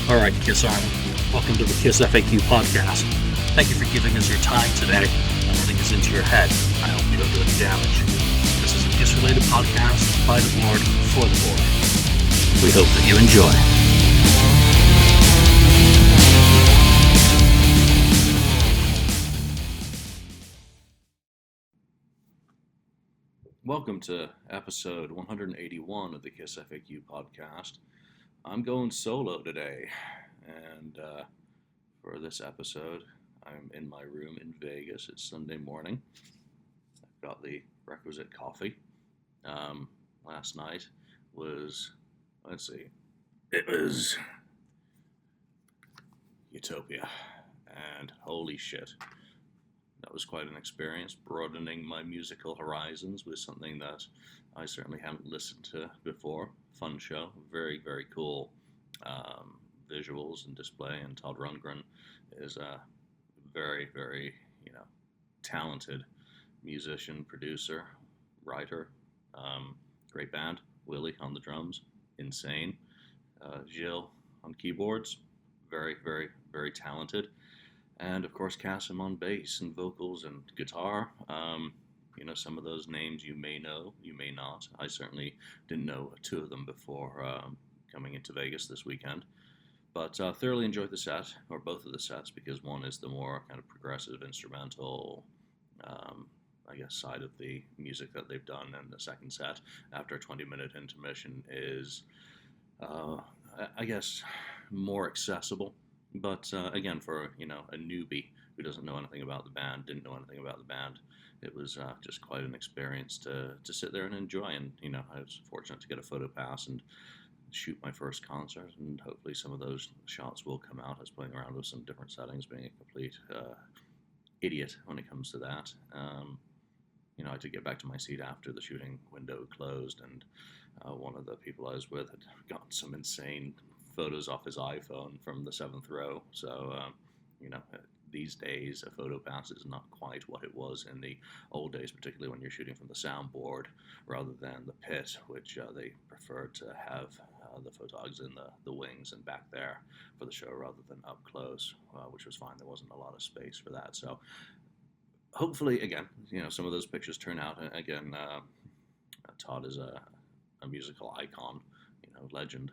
All right, Kiss Army, welcome to the KissFAQ Podcast. Thank you for giving us your time today. Nothing is into your head. I hope you don't do any damage. This is a Kiss-related podcast by the board for the board. We hope that you enjoy. Welcome to episode 181 of the KissFAQ Podcast. I'm going solo today, and for this episode, I'm in my room in Vegas. It's Sunday morning. I've got the requisite coffee. Last night was, it was Utopia, and holy shit. That was quite an experience, broadening my musical horizons with something that I certainly haven't listened to before. Fun show, very, very cool visuals and display, and Todd Rundgren is a very, very, talented musician, producer, writer. Great band. Willie on the drums, insane. Gilles on keyboards, very, very, very talented. And of course, Cassim on bass and vocals and guitar. Some of those names you may know, you may not. I certainly didn't know two of them before coming into Vegas this weekend. But thoroughly enjoyed the set, or both of the sets, because one is the more kind of progressive instrumental, side of the music that they've done. And the second set, after a 20-minute intermission, is, more accessible. But again, for a newbie who doesn't know anything about the band, didn't know anything about the band, it was just quite an experience to sit there and enjoy. And I was fortunate to get a photo pass and shoot my first concert, and hopefully some of those shots will come out. I was playing around with some different settings, being a complete idiot when it comes to that. I had to get back to my seat after the shooting window closed, and one of the people I was with had gotten some insane photos off his iPhone from the 7th row. So, these days a photo pass is not quite what it was in the old days, particularly when you're shooting from the soundboard rather than the pit, which they preferred to have the photogs in the wings and back there for the show rather than up close, which was fine. There wasn't a lot of space for that. So hopefully, again, some of those pictures turn out. Again, Todd is a musical icon, legend.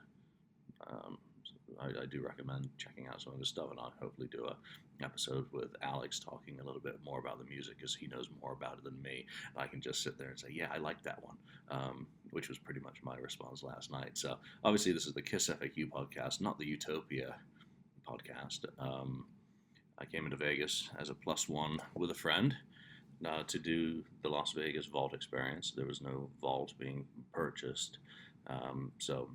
I do recommend checking out some of his stuff, and I'll hopefully do a episode with Alex talking a little bit more about the music, because he knows more about it than me. And I can just sit there and say, yeah, I like that one, which was pretty much my response last night. So obviously this is the KissFAQ podcast, not the Utopia podcast. I came into Vegas as a +1 with a friend to do the Las Vegas Vault Experience. There was no vault being purchased, so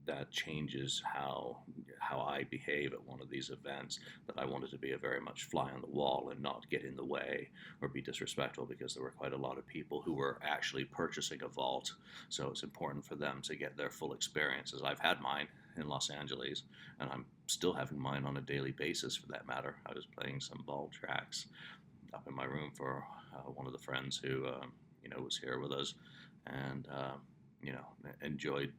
that changes how I behave at one of these events, that I wanted to be a very much fly on the wall and not get in the way or be disrespectful, because there were quite a lot of people who were actually purchasing a vault. So it's important for them to get their full experiences. I've had mine in Los Angeles, and I'm still having mine on a daily basis for that matter. I was playing some vault tracks up in my room for one of the friends who, was here with us, and, enjoyed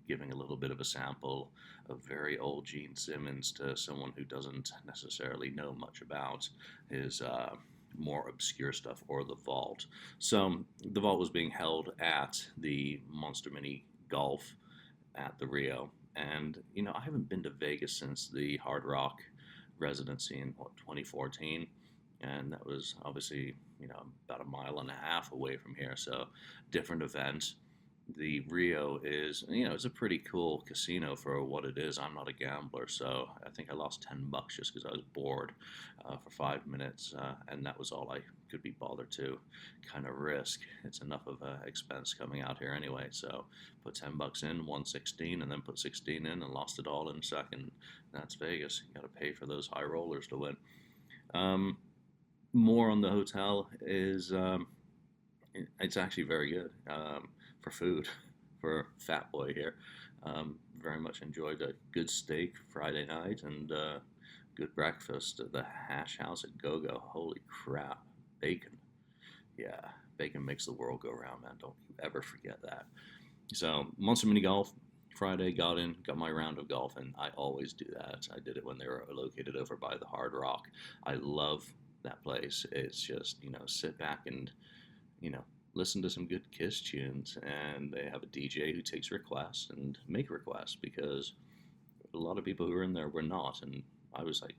giving a little bit of a sample of very old Gene Simmons to someone who doesn't necessarily know much about his more obscure stuff or the vault. So the vault was being held at the Monster Mini Golf at the Rio. And, I haven't been to Vegas since the Hard Rock residency in 2014. And that was obviously, about a mile and a half away from here. So different event. The Rio is, it's a pretty cool casino for what it is. I'm not a gambler, so I think I lost $10 just because I was bored for 5 minutes, and that was all I could be bothered to kind of risk. It's enough of an expense coming out here anyway, so put $10 in, won 16, and then put 16 in and lost it all in a second. That's Vegas. You got to pay for those high rollers to win. More on the hotel is, it's actually very good. For food, for Fat Boy here. Very much enjoyed a good steak Friday night and good breakfast at the Hash House at Go-Go. Holy crap, bacon. Yeah, bacon makes the world go round, man. Don't you ever forget that. So, Monster Mini Golf, Friday, got my round of golf, and I always do that. I did it when they were located over by the Hard Rock. I love that place. It's just, sit back and, listen to some good Kiss tunes, and they have a DJ who takes requests and make requests, because a lot of people who were in there were not, and I was like,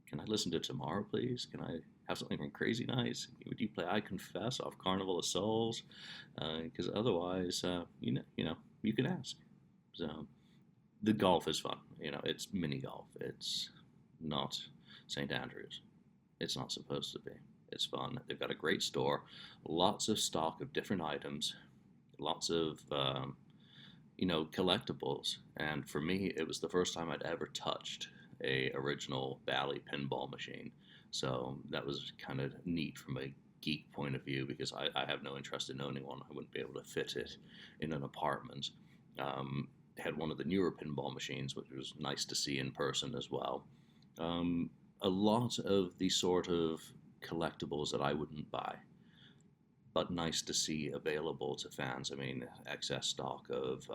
can I listen to Tomorrow, please? Can I have something from Crazy Nights? Would you play I Confess off Carnival of Souls? Because otherwise, you can ask. So the golf is fun. It's mini golf. It's not St. Andrews. It's not supposed to be. It's fun. They've got a great store, lots of stock of different items, lots of collectibles. And for me, it was the first time I'd ever touched a original Bally pinball machine. So that was kind of neat from a geek point of view, because I have no interest in owning one. I wouldn't be able to fit it in an apartment. Had one of the newer pinball machines, which was nice to see in person as well. A lot of the sort of collectibles that I wouldn't buy, but nice to see available to fans. I mean, excess stock of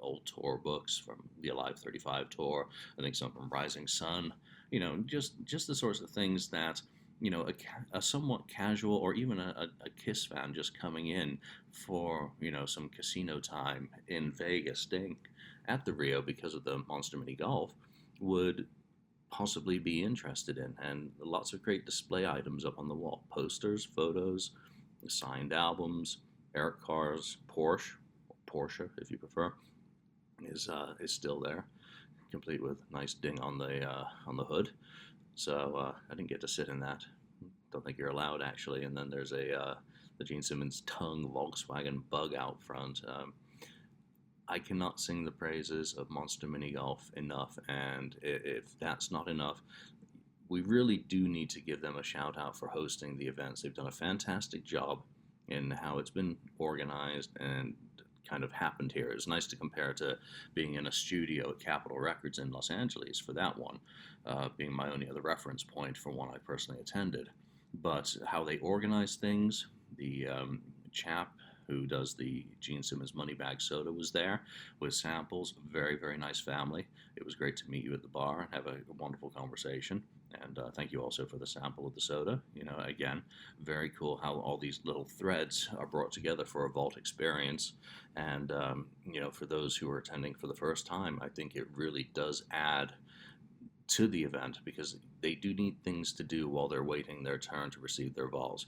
old tour books from the Alive 35 tour. I think some from Rising Sun. Just the sorts of things that, a somewhat casual, or even a Kiss fan just coming in for, some casino time in Vegas, staying at the Rio because of the Monster Mini Golf, would possibly be interested in. And lots of great display items up on the wall. Posters, photos, signed albums. Eric Carr's Porsche, if you prefer, is still there, complete with nice ding on the hood. So I didn't get to sit in that. Don't think you're allowed, actually. And then there's the Gene Simmons Tongue Volkswagen Bug out front. I cannot sing the praises of Monster Mini Golf enough, and if that's not enough, we really do need to give them a shout out for hosting the events. They've done a fantastic job in how it's been organized and kind of happened here. It's nice to compare to being in a studio at Capitol Records in Los Angeles for that one, being my only other reference point for one I personally attended. But how they organize things, the chap who does the Gene Simmons Moneybag Soda was there with samples. Very, very nice family. It was great to meet you at the bar and have a wonderful conversation. And thank you also for the sample of the soda. Again, very cool how all these little threads are brought together for a Vault experience. And, for those who are attending for the first time, I think it really does add to the event, because they do need things to do while they're waiting their turn to receive their Vols.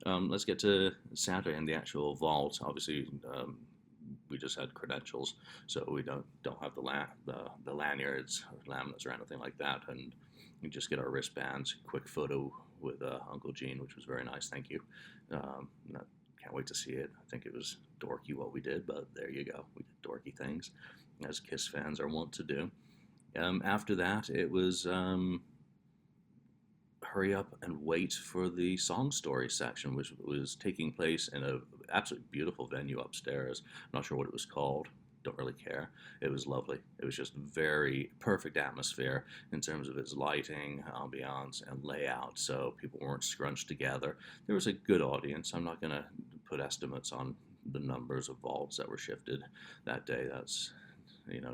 Let's get to Saturday and the actual Vault. Obviously, we just had credentials, so we don't have the lanyards or laminates or anything like that, and we just get our wristbands. Quick photo with Uncle Gene, which was very nice. Thank you. Can't wait to see it. I think it was dorky what we did, but there you go. We did dorky things, as Kiss fans are wont to do. After that, it was hurry up and wait for the song story section, which was taking place in a absolutely beautiful venue upstairs. Not sure what it was called. Don't really care. It was lovely. It was just very perfect atmosphere in terms of its lighting, ambiance, and layout. So people weren't scrunched together. There was a good audience. I'm not going to put estimates on the numbers of vaults that were shifted that day. That's,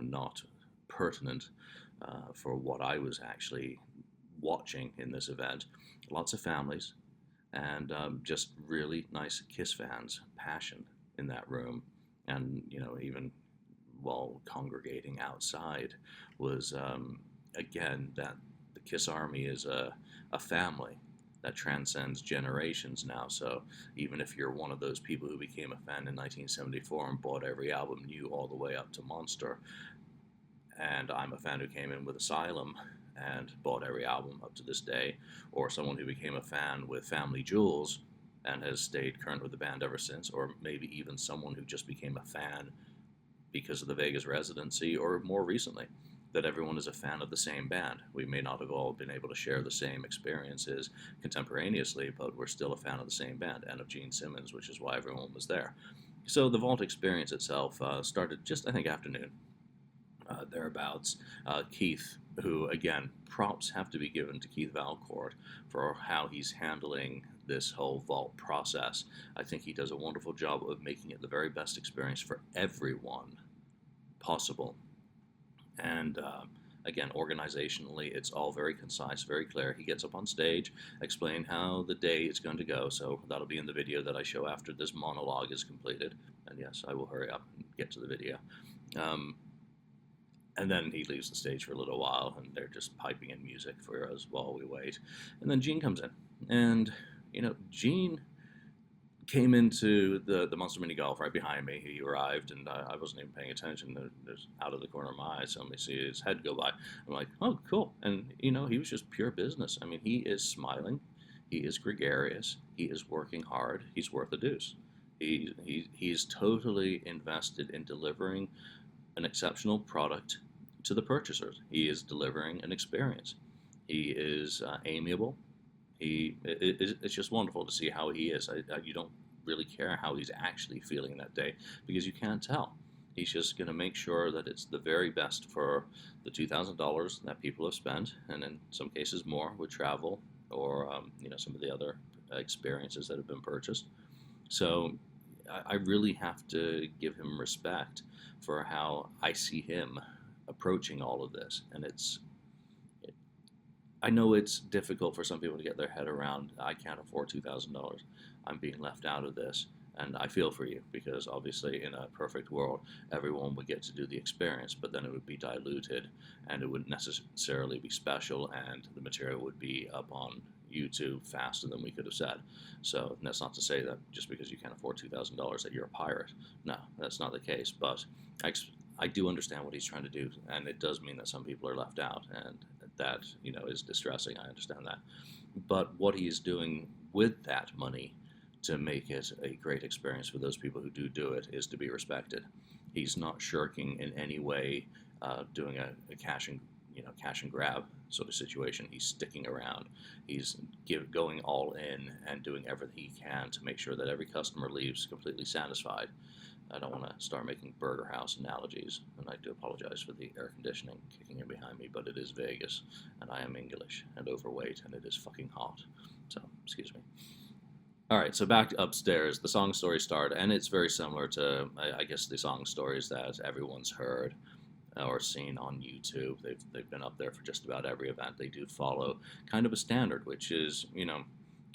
not pertinent for what I was actually watching in this event. Lots of families, and just really nice Kiss fans, passion in that room. And, even while congregating outside was, again, that the Kiss Army is a family that transcends generations now. So even if you're one of those people who became a fan in 1974 and bought every album new all the way up to Monster, and I'm a fan who came in with Asylum and bought every album up to this day, or someone who became a fan with Family Jewels and has stayed current with the band ever since, or maybe even someone who just became a fan because of the Vegas residency, or more recently, that everyone is a fan of the same band. We may not have all been able to share the same experiences contemporaneously, but we're still a fan of the same band and of Gene Simmons, which is why everyone was there. So the Vault experience itself started just, I think, afternoon, thereabouts. Keith, who, again, props have to be given to Keith Valcourt for how he's handling this whole Vault process. I think he does a wonderful job of making it the very best experience for everyone possible. And again, organizationally, it's all very concise, very clear. He gets up on stage, explain how the day is going to go. So that'll be in the video that I show after this monologue is completed. And yes, I will hurry up and get to the video. And then he leaves the stage for a little while, and they're just piping in music for us while we wait. And then Gene comes in. And, Gene came into the Monster Mini Golf right behind me. He arrived, and I wasn't even paying attention. There's out of the corner of my eye, so I see his head go by. I'm like, oh, cool. And, he was just pure business. I mean, he is smiling. He is gregarious. He is working hard. He's worth a deuce. He's totally invested in delivering an exceptional product to the purchasers. He is delivering an experience. He is amiable. It's just wonderful to see how he is. You don't really care how he's actually feeling that day because you can't tell. He's just going to make sure that it's the very best for the $2,000 that people have spent, and in some cases more with travel or some of the other experiences that have been purchased. So I really have to give him respect for how I see him approaching all of this. And I know it's difficult for some people to get their head around, I can't afford $2,000. I'm being left out of this. And I feel for you, because obviously in a perfect world, everyone would get to do the experience, but then it would be diluted and it wouldn't necessarily be special, and the material would be up on YouTube faster than we could have said. So that's not to say that just because you can't afford $2,000 that you're a pirate. No, that's not the case. But I do understand what he's trying to do, and it does mean that some people are left out, and that is distressing. I understand that. But what he is doing with that money to make it a great experience for those people who do it is to be respected. He's not shirking in any way, doing a cash and grab sort of situation. He's sticking around. He's going all in and doing everything he can to make sure that every customer leaves completely satisfied. I don't want to start making Burger House analogies, and I do apologize for the air conditioning kicking in behind me, but it is Vegas, and I am English and overweight, and it is fucking hot. So, excuse me. All right, so back upstairs, the song stories start, and it's very similar to, I guess, the song stories that everyone's heard or seen on YouTube. They've been up there for just about every event. They do follow kind of a standard, which is,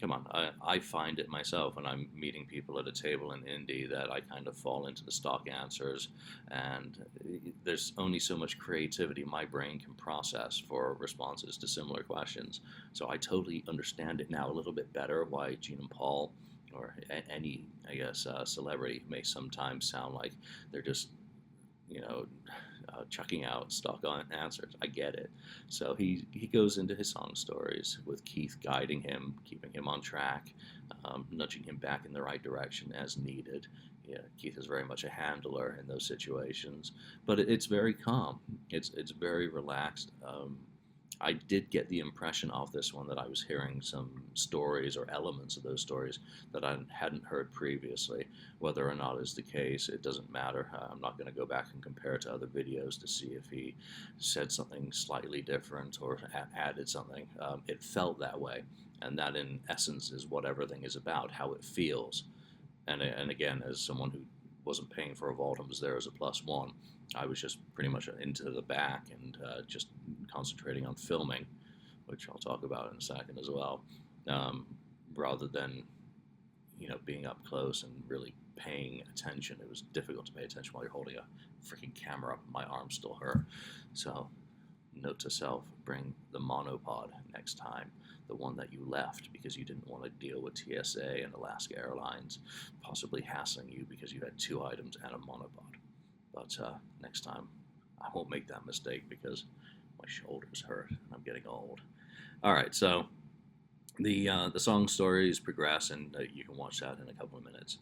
come on, I find it myself when I'm meeting people at a table in Indy that I kind of fall into the stock answers, and there's only so much creativity my brain can process for responses to similar questions. So I totally understand it now a little bit better why Gene and Paul, or any, I guess, celebrity may sometimes sound like they're just, chucking out stock on answers. I get it. So he goes into his song stories with Keith guiding him, keeping him on track, nudging him back in the right direction as needed. Yeah, Keith is very much a handler in those situations, but it's very calm. It's very relaxed. I did get the impression off this one that I was hearing some stories or elements of those stories that I hadn't heard previously. Whether or not is the case, it doesn't matter. I'm not going to go back and compare it to other videos to see if he said something slightly different or added something. It felt that way, and that in essence is what everything is about, how it feels. And again, as someone who wasn't paying for a vault and was there as a +1, I was just pretty much into the back and just concentrating on filming, which I'll talk about in a second as well, rather than, being up close and really paying attention. It was difficult to pay attention while you're holding a freaking camera up. My arms still hurt. So, note to self, bring the monopod next time, the one that you left because you didn't want to deal with TSA and Alaska Airlines possibly hassling you because you had 2 items and a monopod. But next time, I won't make that mistake because my shoulders hurt and I'm getting old. All right, so the song stories progress, and you can watch that in a couple of minutes.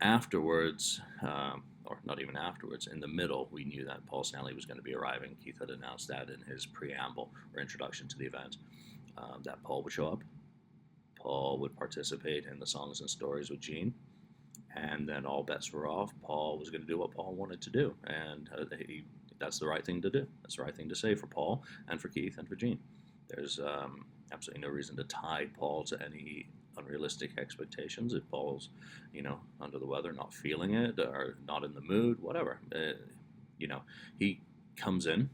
Afterwards, or not even afterwards, in the middle, we knew that Paul Stanley was going to be arriving. Keith had announced that in his preamble or introduction to the event, that Paul would show up. Paul would participate in the songs and stories with Gene. And then all bets were off. Paul was going to do what Paul wanted to do, and that's the right thing to do. That's the right thing to say for Paul and for Keith and for Gene. There's absolutely no reason to tie Paul to any unrealistic expectations. If Paul's, under the weather, not feeling it, or not in the mood, whatever, he comes in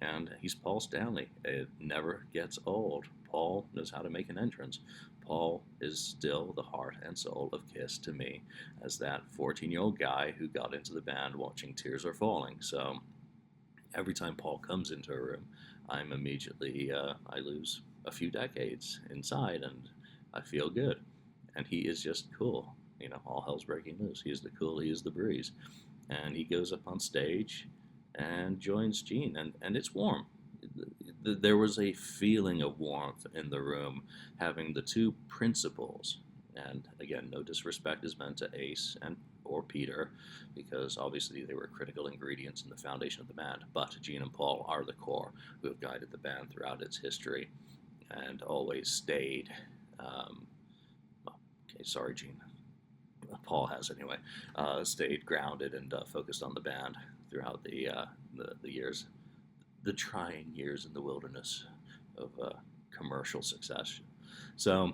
and he's Paul Stanley. It never gets old. Paul knows how to make an entrance. Paul is still the heart and soul of Kiss to me, as that 14-year-old guy who got into the band watching Tears Are Falling. So every time Paul comes into a room, I'm immediately, I lose a few decades inside, and I feel good. And he is just cool. All hell's breaking loose. He is the cool, he is the breeze. And he goes up on stage and joins Gene, and it's warm. There was a feeling of warmth in the room, having the two principals, and again, no disrespect is meant to Ace or Peter, because obviously they were critical ingredients in the foundation of the band, but Gene and Paul are the core who have guided the band throughout its history and always stayed, okay, sorry Gene, Paul has anyway, stayed grounded and focused on the band throughout the years, the trying years in the wilderness of commercial success. So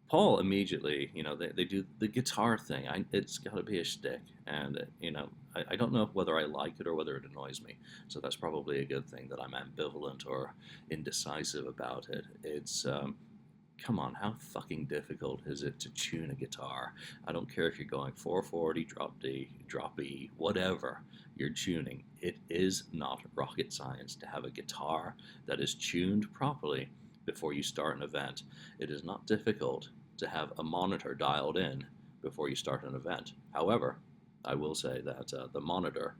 Paul immediately, they do the guitar thing. It's got to be a shtick, and I don't know whether I like it or whether it annoys me. So that's probably a good thing that I'm ambivalent or indecisive about it. It's come on, how fucking difficult is it to tune a guitar? I don't care if you're going 440, drop D, drop E, whatever you're tuning. It is not rocket science to have a guitar that is tuned properly before you start an event. It is not difficult to have a monitor dialed in before you start an event. However, I will say that the monitor,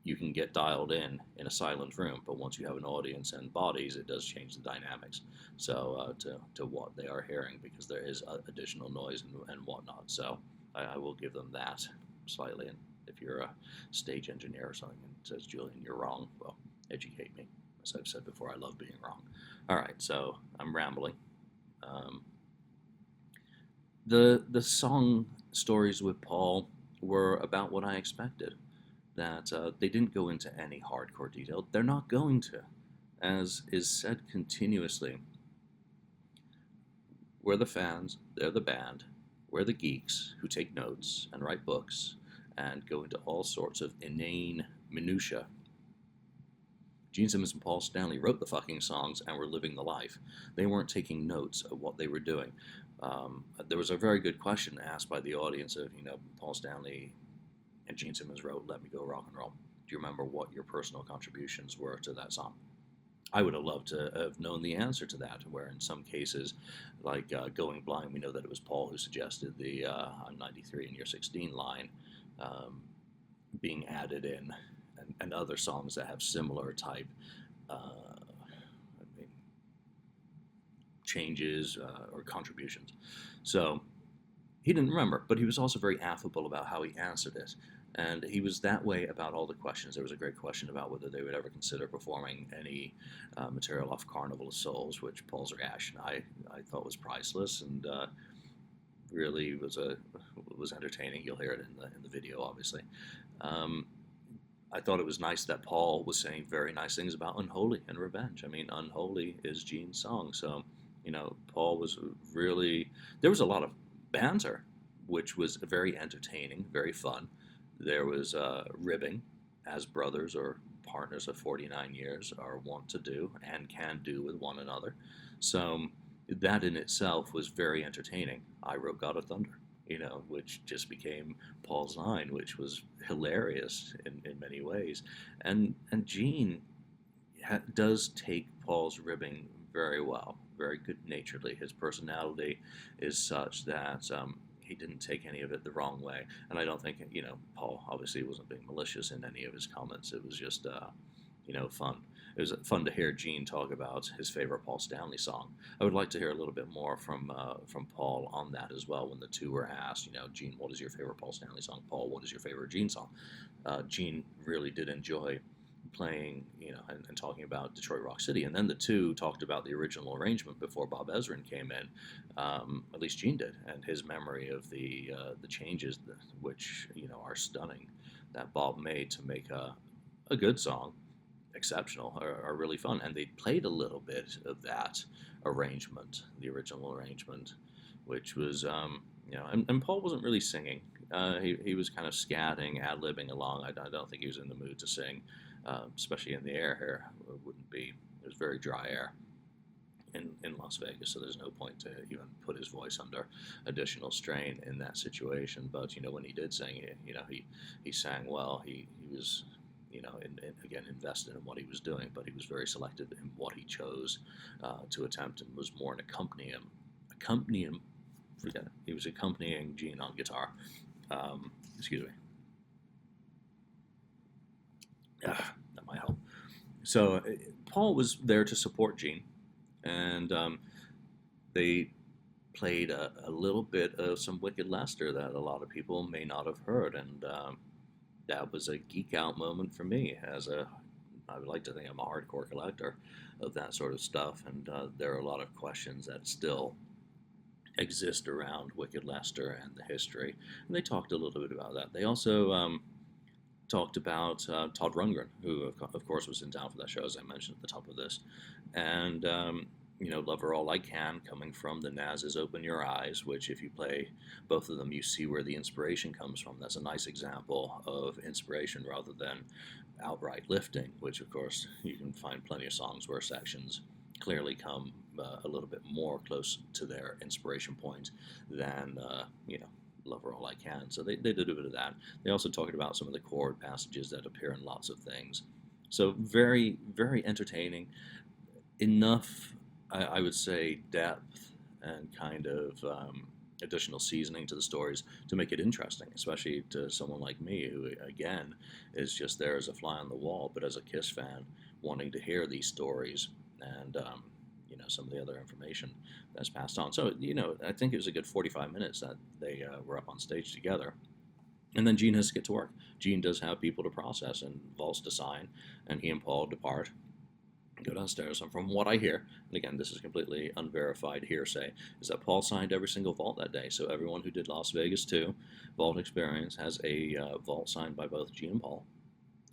you can get dialed in a silent room, but once you have an audience and bodies, it does change the dynamics. So to what they are hearing, because there is additional noise and whatnot. So I will give them that slightly. And if you're a stage engineer or something and says, Julian, you're wrong, well, educate me. As I've said before, I love being wrong. All right, so I'm rambling. The song stories with Paul were about what I expected. That they didn't go into any hardcore detail. They're not going to. As is said continuously, we're the fans, they're the band, we're the geeks who take notes and write books and go into all sorts of inane minutiae. Gene Simmons and Paul Stanley wrote the fucking songs and were living the life. They weren't taking notes of what they were doing. There was a very good question asked by the audience of, Paul Stanley and Gene Simmons wrote Let Me Go Rock and Roll. Do you remember what your personal contributions were to that song? I would have loved to have known the answer to that, where in some cases, like Going Blind, we know that it was Paul who suggested the I'm 93 and you're 16 line being added in, and other songs that have similar type changes or contributions. So he didn't remember, but he was also very affable about how he answered it. And he was that way about all the questions. There was a great question about whether they would ever consider performing any material off Carnival of Souls, which Paul's reaction I thought was priceless and really was entertaining. You'll hear it in the video, obviously. I thought it was nice that Paul was saying very nice things about Unholy and Revenge. I mean, Unholy is Gene's song, so Paul was really. There was a lot of banter, which was very entertaining, very fun. There was ribbing, as brothers or partners of 49 years are wont to do and can do with one another. So that in itself was very entertaining. I wrote God of Thunder, which just became Paul's line, which was hilarious in many ways. And Gene does take Paul's ribbing very well, very good-naturedly. His personality is such that he didn't take any of it the wrong way. And I don't think, Paul obviously wasn't being malicious in any of his comments. It was just, fun. It was fun to hear Gene talk about his favorite Paul Stanley song. I would like to hear a little bit more from Paul on that as well. When the two were asked, Gene, what is your favorite Paul Stanley song? Paul, what is your favorite Gene song? Gene really did enjoy playing, and talking about Detroit Rock City. And then the two talked about the original arrangement before Bob Ezrin came in. At least Gene did, and his memory of the changes, which are stunning, that Bob made to make a good song exceptional, are really fun. And they played a little bit of that arrangement, the original arrangement, which was, and Paul wasn't really singing He was kind of scatting, ad-libbing along. I don't think he was in the mood to sing, especially in the air here. It wouldn't be. It was very dry air in Las Vegas, so there's no point to even put his voice under additional strain in that situation. But when he did sing, he sang well. He was again invested in what he was doing, but he was very selective in what he chose to attempt, and was more an accompanying. Forget it. He was accompanying Gene on guitar. Excuse me. That might help. So Paul was there to support Gene, and they played a little bit of some Wicked Lester that a lot of people may not have heard, and that was a geek out moment for me. I would like to think I'm a hardcore collector of that sort of stuff, and there are a lot of questions that still exist around Wicked Lester and the history, and they talked a little bit about that. They also talked about Todd Rundgren, who of course was in town for that show, as I mentioned at the top of this, and Love Her All I Can, coming from the Naz's Open Your Eyes, which if you play both of them, you see where the inspiration comes from. That's a nice example of inspiration rather than outright lifting, which of course you can find plenty of songs where sections clearly come a little bit more close to their inspiration point than Love Her All I Can. So they did a bit of that. They also talked about some of the chord passages that appear in lots of things. So very, very entertaining. Enough, I would say, depth and kind of additional seasoning to the stories to make it interesting, especially to someone like me who, again, is just there as a fly on the wall, but as a Kiss fan, wanting to hear these stories and some of the other information that's passed on. So I think it was a good 45 minutes that they were up on stage together, and then Gene has to get to work. Gene does have people to process and vaults to sign, and he and Paul depart, go downstairs, and from what I hear, and again, this is completely unverified hearsay, is that Paul signed every single vault that day. So everyone who did Las Vegas 2 Vault Experience has a vault signed by both Gene and Paul,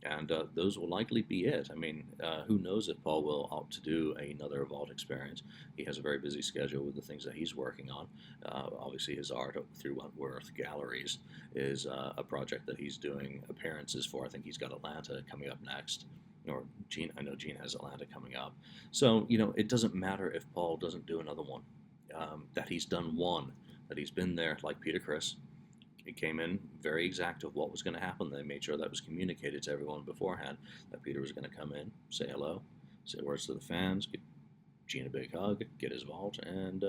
and those will likely be it. I mean, who knows if Paul will opt to do another Vault Experience. He has a very busy schedule with the things that he's working on. Obviously, his art through Wentworth Galleries is a project that he's doing appearances for. I think he's got Atlanta coming up next. Or Gene, I know Gene has Atlanta coming up. So, it doesn't matter if Paul doesn't do another one. That he's done one, that he's been there, like Peter Criss. He came in very exact of what was going to happen. They made sure that was communicated to everyone beforehand, that Peter was going to come in, say hello, say words to the fans, give Gene a big hug, get his vault, and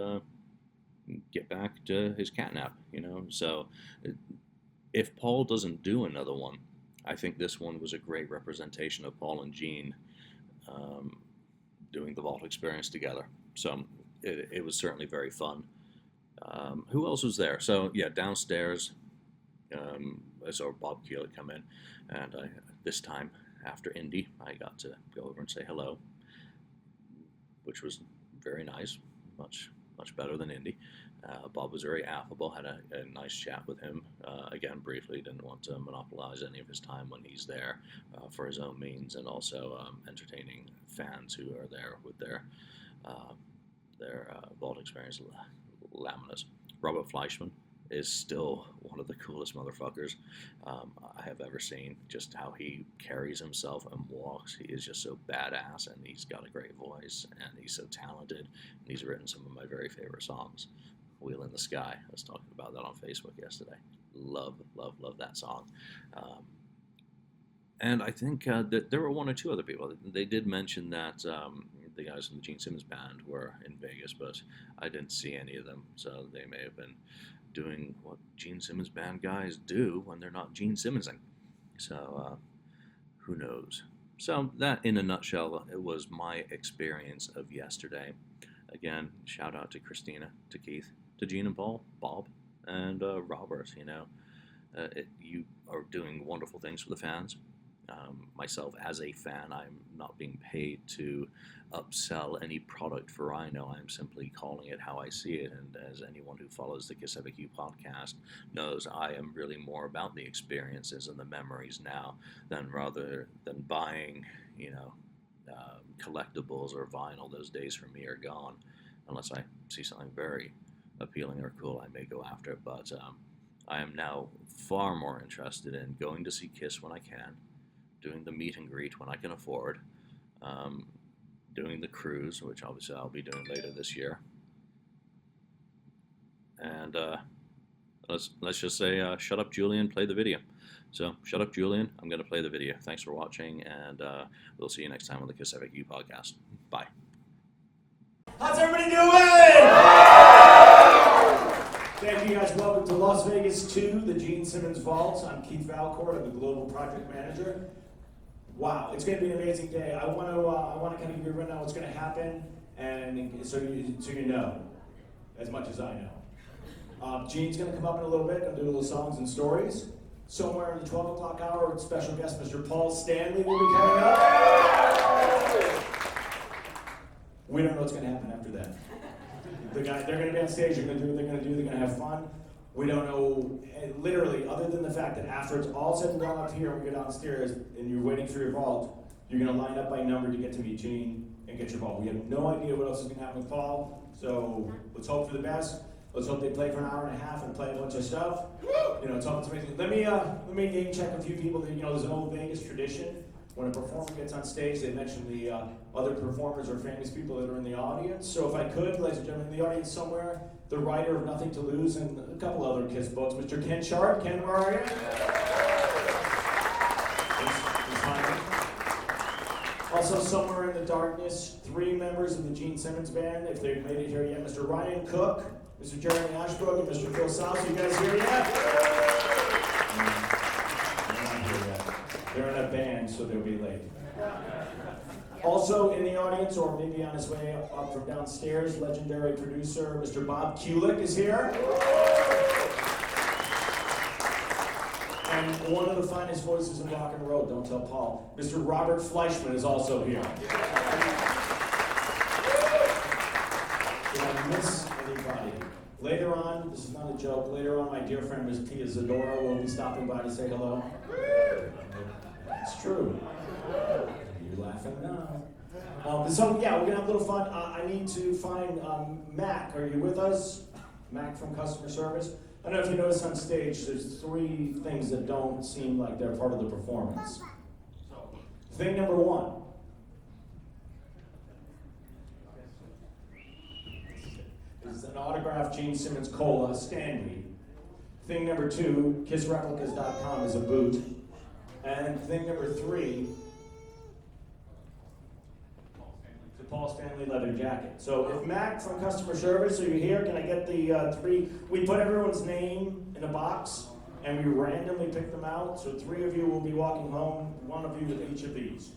get back to his catnap, So if Paul doesn't do another one, I think this one was a great representation of Paul and Gene doing the Vault Experience together. So it was certainly very fun. Who else was there? So yeah, downstairs, I saw Bob Keel had come in, and this time after Indy, I got to go over and say hello, which was very nice, much better than Indy. Bob was very affable, had a nice chat with him, again, briefly. Didn't want to monopolize any of his time when he's there for his own means, and also entertaining fans who are there with their Vault Experience laminates. Robert Fleischman is still one of the coolest motherfuckers I have ever seen. Just how he carries himself and walks. He is just so badass, and he's got a great voice, and he's so talented, and he's written some of my very favorite songs. Wheel in the Sky. I was talking about that on Facebook yesterday. Love that song. And I think that there were one or two other people. They did mention that the guys from the Gene Simmons Band were in Vegas, but I didn't see any of them, so they may have been doing what Gene Simmons Band guys do when they're not Gene Simmonsing. So who knows? So that, in a nutshell, it was my experience of yesterday. Again, shout out to Christina, to Keith, to Gene and Paul, Bob, and Robert. You are doing wonderful things for the fans. Myself, as a fan, I'm not being paid to upsell any product for Rhino. I'm simply calling it how I see it. And as anyone who follows the KissFAQ podcast knows, I am really more about the experiences and the memories now rather than buying, collectibles or vinyl. Those days for me are gone, unless I see something very appealing or cool. I may go after it, but I am now far more interested in going to see Kiss when I can, doing the meet and greet when I can afford, doing the cruise, which obviously I'll be doing later this year. And let's just say, shut up, Julian, play the video. So, shut up, Julian. I'm going to play the video. Thanks for watching, and we'll see you next time on the KissFAQ podcast. Bye. How's everybody doing? Thank you guys. Welcome to Las Vegas 2, the Gene Simmons Vault. I'm Keith Valcourt. I'm the Global Project Manager. Wow, it's going to be an amazing day. I want to kind of give you a rundown what's going to happen, and so you know as much as I know. Gene's going to come up in a little bit and do little songs and stories. Somewhere in the 12 o'clock hour, special guest Mr. Paul Stanley will be coming up. We don't know what's going to happen after that. They're going to be on stage, they're going to do what they're going to do, they're going to have fun. We don't know, literally, other than the fact that after it's all said and done up here and we go downstairs and you're waiting for your vault, you're going to line up by number to get to meet Gene and get your vault. We have no idea what else is going to happen with Paul, so let's hope for the best. Let's hope they play for an hour and a half and play a bunch of stuff. You know, it's amazing. Let me name check a few people that, there's an old Vegas tradition. When a performer gets on stage, they mention the other performers or famous people that are in the audience. So if I could, ladies and gentlemen, in the audience somewhere, the writer of Nothing to Lose and a couple other Kiss books, Mr. Ken Sharp. Ken, where are you? He's fine. Also, somewhere in the darkness, 3 members of the Gene Simmons Band, if they've made it here yet, Mr. Ryan Cook, Mr. Jeremy Ashbrook, and Mr. Phil South. You guys here yet? They're in a band, so they'll be late. Also in the audience, or maybe on his way up from downstairs, legendary producer Mr. Bob Kulick is here. And one of the finest voices in rock and roll, don't tell Paul, Mr. Robert Fleischman is also here. Did I miss anybody? Later on, this is not a joke, later on my dear friend Ms. Pia Zadora will be stopping by to say hello. It's true. You're laughing now. So yeah, we're gonna have a little fun. I need to find Mac. Are you with us? Mac from customer service. I don't know if you notice on stage, there's 3 things that don't seem like they're part of the performance. Thing number 1. Is an autographed Gene Simmons Cola, Stanley. Thing number 2, KissReplicas.com is a boot. And thing number 3, the Paul Stanley leather jacket. So if Mac from customer service, are you here? Can I get the 3? We put everyone's name in a box and we randomly pick them out. So 3 of you will be walking home, 1 of you with each of these.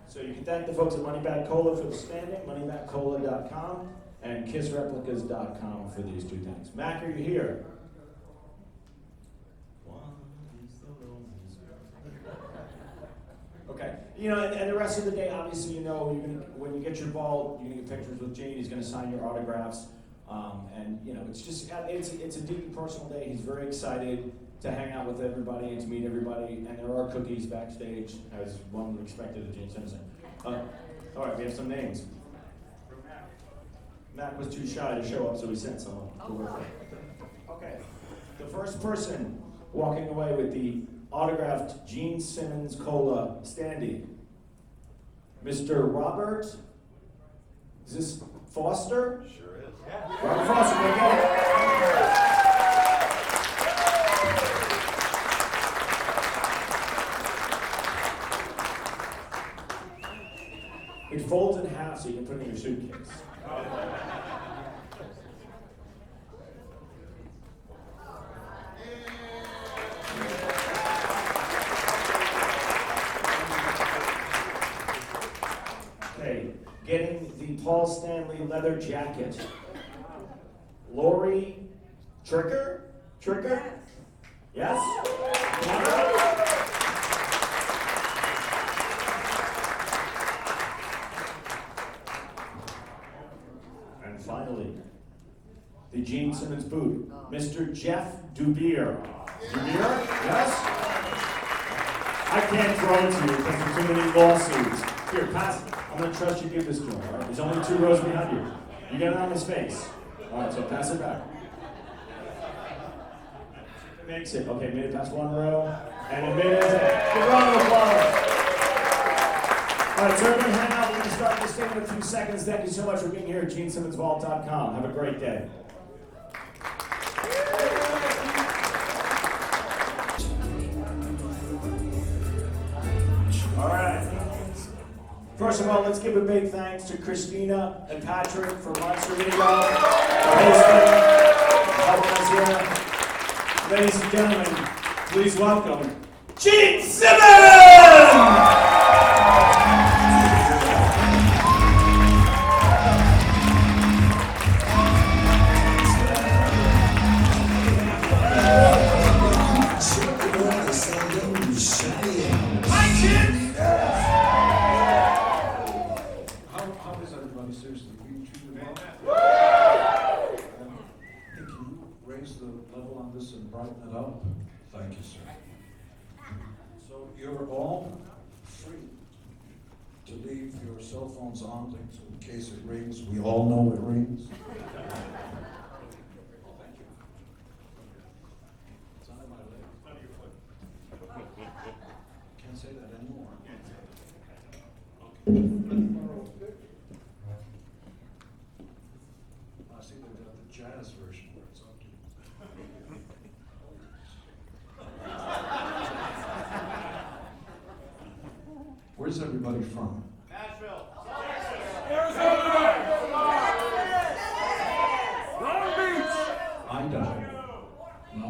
So you can thank the folks at Moneyback Cola for the standing, moneybackcola.com, and kissreplicas.com for these 2 things. Mac, are you here? Okay. And the rest of the day, obviously, when you get your vault, you're going to get pictures with Gene. He's going to sign your autographs. It's just, it's a deep personal day. He's very excited to hang out with everybody and to meet everybody. And there are cookies backstage, as one would expect of Gene Simmons. All right, we have some names. Mac was too shy to show up, so we sent someone to work with him. Okay. The first person walking away with the autographed Gene Simmons Cola standee, Mr. Robert, is this Foster? Sure is. Yeah. Robert Foster, go get it. It folds in half so you can put it in your suitcase. Okay, getting the Paul Stanley leather jacket. Lori Tricker? Tricker? Yes? And finally, the Gene Simmons boot, Mr. Jeff Dubier. Dubier? Yes? I can't throw it to you because there's too many lawsuits. Here, pass it. I'm going to trust you give this to him, all right? There's only 2 rows behind you. You get it on his face. All right, so pass it back. Makes it. Okay, made it past 1 row. And it made it. Give a round of applause. All right, so everybody hang out. We're going to start this thing in a few seconds. Thank you so much for being here at GeneSimmonsVault.com. Have a great day. All right. First of all, let's give a big thanks to Christina and Patrick for Monster Video, for helping us here. Ladies and gentlemen, please welcome Gene Simmons! Brighten it up. Thank you, sir. So you're all free to leave your cell phones on in case it rings. We all know it rings. Oh, thank you. It's under my leg. Under your foot. Can't say that anymore. Okay. I see they've got the jazz version where it's up to. Where's everybody from? Nashville. Arizona. Long Beach. Idaho. No.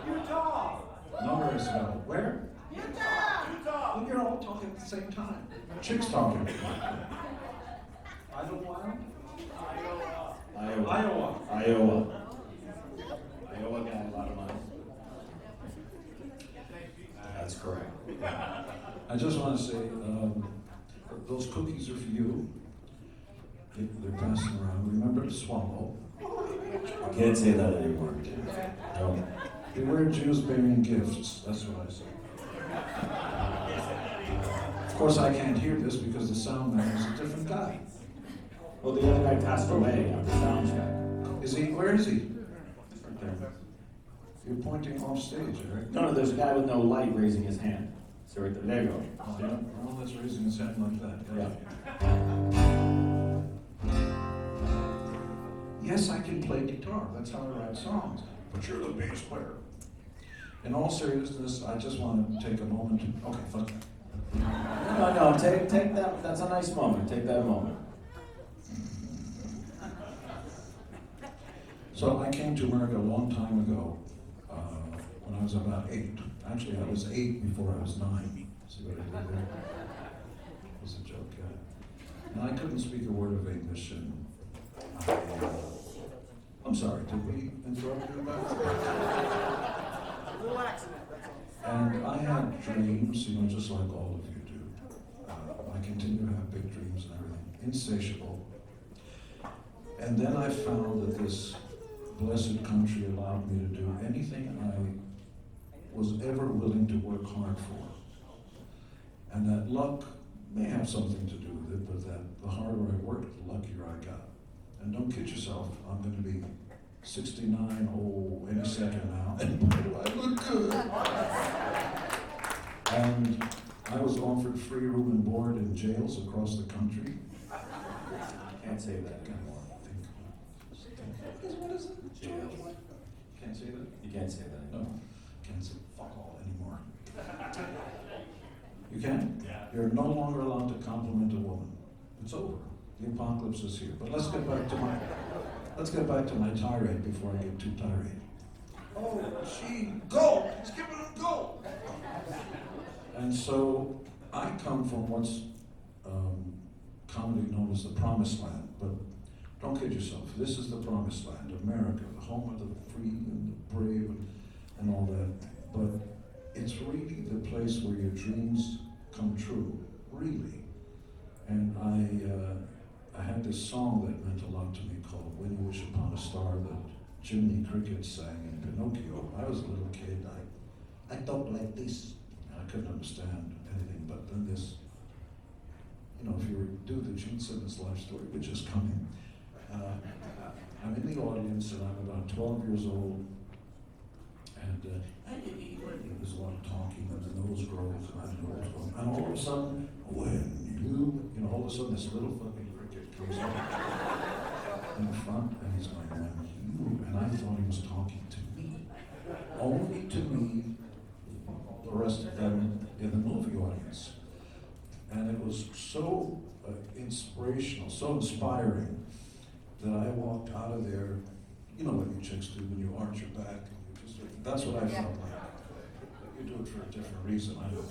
Utah. No, Arizona. Where? Utah. Well, you're all talking at the same time. Chicks talking. Iowa. Iowa got a lot of money. That's correct. I just want to say, those cookies are for you. They're passing around. Remember to swallow. I can't say that anymore. No. Beware Jews bearing gifts. That's what I say. Of course, I can't hear this because the sound man is a different guy. Well, the other guy passed away after sound check. Is he? Where is he? Right there. You're pointing off stage, Eric. No, there's a guy with no light raising his hand. So right there. There you go. Oh, yeah. Well, that's raising his hand like that. Yeah. Yes, I can play guitar. That's how I write songs. But you're the bass player. In all seriousness, I just want to take a moment. Okay, fuck that. No, take that. That's a nice moment. Take that moment. So I came to America a long time ago, when I was about 8. Actually, I was 8 before I was 9. See what I did there? It was a joke, yeah. And I couldn't speak a word of English, and I'm sorry, did we interrupt you about that? A little accident, that's all. And I had dreams, just like all of you do. I continue to have big dreams and everything, insatiable. And then I found that this blessed country allowed me to do anything I was ever willing to work hard for. And that luck may have something to do with it, but that the harder I worked, the luckier I got. And don't kid yourself, I'm going to be 69, any second now, and boy, do I look good. And I was offered free room and board in jails across the country. Can't say that anymore. What is it? Jails. Can't say that? You can't say that anymore. No. Can't say fuck all anymore. You can? Yeah. You're no longer allowed to compliment a woman. It's over. The apocalypse is here. But let's get back to my tirade before I get too tirade. Oh, Gene, go! He's giving him go! And so I come from what's commonly known as the Promised Land, but don't kid yourself. This is the Promised Land, America, the home of the free and the brave and all that. But it's really the place where your dreams come true, really. And I had this song that meant a lot to me called When You Wish Upon a Star that Jiminy Cricket sang in Pinocchio. I was a little kid. I don't like this. I couldn't understand anything, but then this if you do the Gene Simmons life story, which is coming, I'm in the audience and I'm about 12 years old, and there's a lot of talking and the nose grows and I don't know what's going on. And all of a sudden, all of a sudden this little fucking cricket comes up in the front and he's going, and I thought he was talking to me. Only to me, the rest of them in the movie audience. And it was so inspirational, so inspiring, that I walked out of there, you know what you chicks do when you arch your back, and you just, that's what I felt like. You do it for a different reason, I know.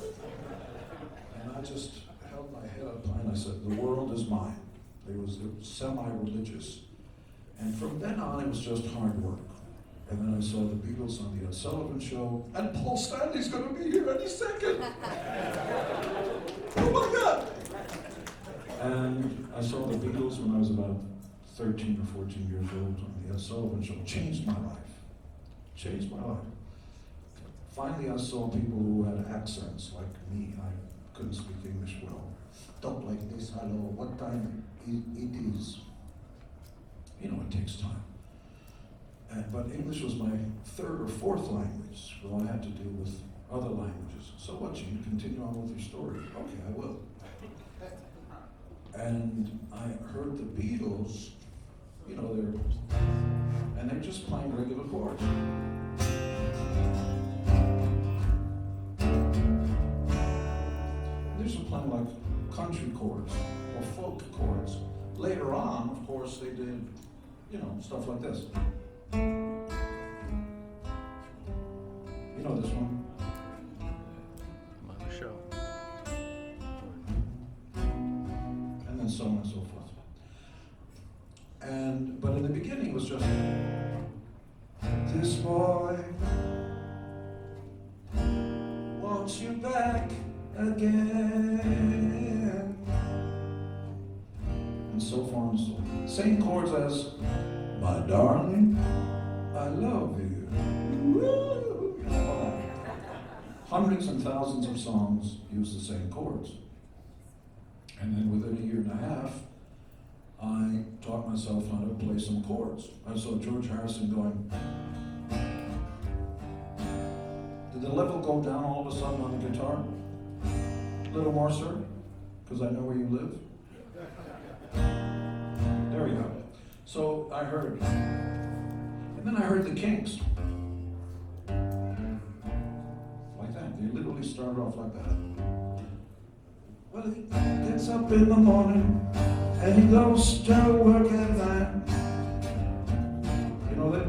And I just held my head up high and I said, the world is mine. It was semi-religious. And from then on, it was just hard work. And then I saw the Beatles on the Ed Sullivan Show, and Paul Stanley's going to be here any second. Oh my God! And I saw the Beatles when I was about 13 or 14 years old on the Ed Sullivan Show. Changed my life. Changed my life. Finally, I saw people who had accents like me. I couldn't speak English well. Talk like this, hello, what time it is? You know, it takes time. But English was my third or fourth language, so I had to deal with other languages. So what, Gene? Continue on with your story. Okay, I will. And I heard the Beatles, they're just playing regular chords. These are playing like country chords or folk chords. Later on, of course, they did, stuff like this. You know this one? My show. And then so on and so forth. But in the beginning it was just, this boy wants you back again. And so far and so on. Same chords as, my darling, I love you. Hundreds and thousands of songs use the same chords. And then within a year and a half, I taught myself how to play some chords. I saw George Harrison going, did the level go down all of a sudden on the guitar? A little more, sir, because I know where you live. There we go. So I heard, and then I heard the Kinks. Like that. They literally started off like that. Well, he gets up in the morning and he goes to work at night. You know that?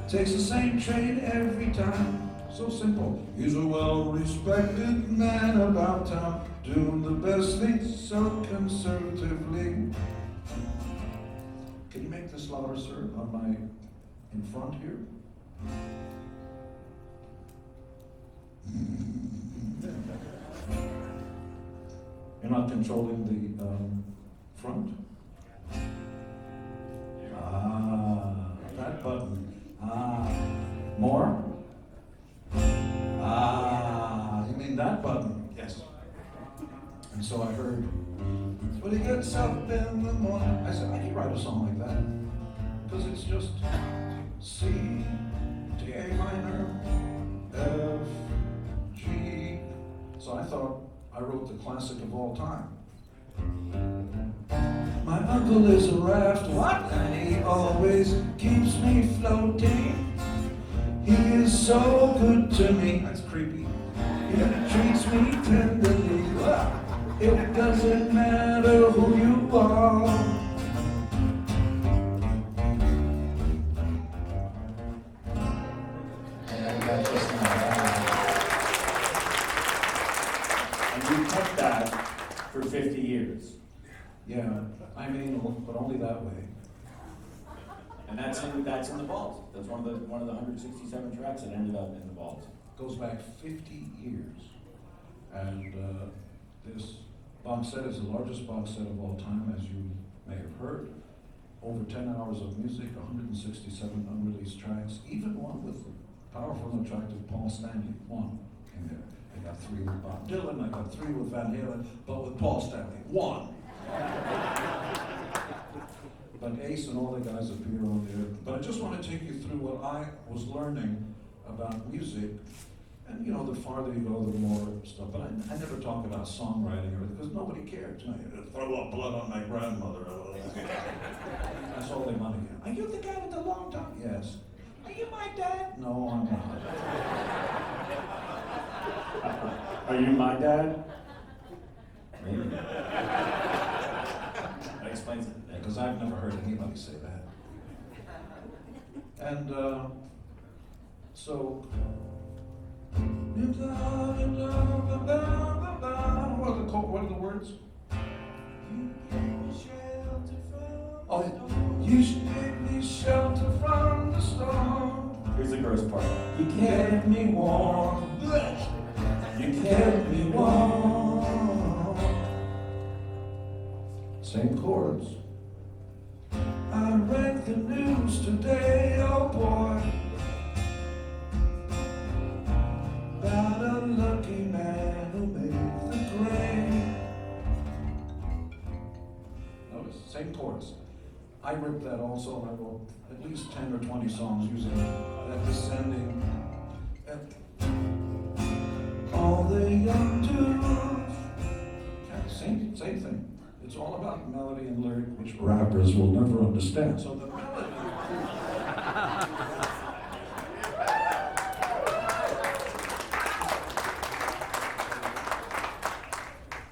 Takes the same train every time. So simple. He's a well-respected man about town, doing the best things so conservatively. Can you make this louder, sir, on my in front here? You're not controlling the front? Ah, that button. Ah, more? Ah, you mean that button? Yes. And so I heard, when he gets up in the morning, I said, I can write a song like that. Because it's just C, D, A minor, F, G. So I thought I wrote the classic of all time. My uncle is a raft, what? And he always keeps me floating. He is so good to me. That's creepy. He treats me tenderly. It doesn't matter who you are. And you kept that for 50 years. Yeah, I mean, but only that way. And that's in the vault. That's one of the 167 tracks that ended up in the vault. Goes back 50 years. And this box set is the largest box set of all time, as you may have heard. Over 10 hours of music, 167 unreleased tracks, even one with powerful and attractive Paul Stanley, one in there. I got 3 with Bob Dylan, I got 3 with Van Halen, but with Paul Stanley, 1. But Ace and all the guys appear on there. But I just want to take you through what I was learning about music. And you know, the farther you go, the more stuff. But I never talk about songwriting or because nobody cared. You know, throw up blood on my grandmother. That's all they want to hear. Are you the guy with the long tongue? Yes. Are you my dad? No, I'm not. Are you my dad? Really? That explains it. Because I've never heard anybody say that. And so, what are the words? Oh, you gave me shelter from the storm. Here's the gross part. You kept me warm. You kept me warm. Same chords. I read the news today, oh boy, about a lucky man who made the grade. Notice, same chords. I ripped that also, and I wrote at least 10 or 20 songs using that descending. All the young dudes. Same thing. It's all about melody and lyric, which rappers will never understand. So the melody.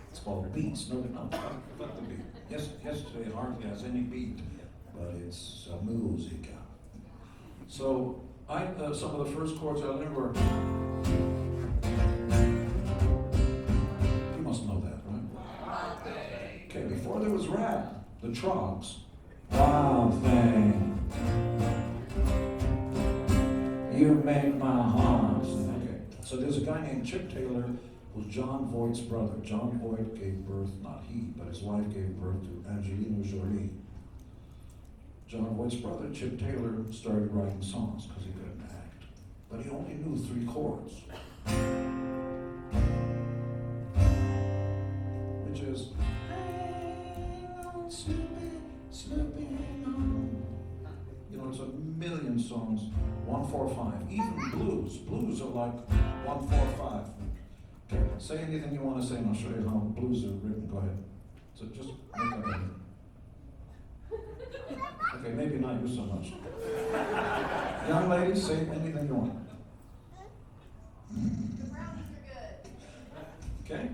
It's called beats. No, fuck the beat. Yesterday hardly has any beat, but it's music. So some of the first chords I learned were. You must know that, right? Okay, before there was rap, the Trogs. Wild thing, you make my heart. Okay, so there's a guy named Chip Taylor who's John Voight's brother. John Voight gave birth, not he, but his wife gave birth to Angelina Jolie. John Voight's brother, Chip Taylor, started writing songs because he couldn't act, but he only knew 3 chords, which is. You know, it's a million songs, 1-4-5. Even blues are like 1-4-5. Okay, say anything you want to say, and I'll show you how blues are written. Go ahead. So just make up anything. Okay, maybe not you so much. Young ladies, say anything you want. The brownies are good. Okay.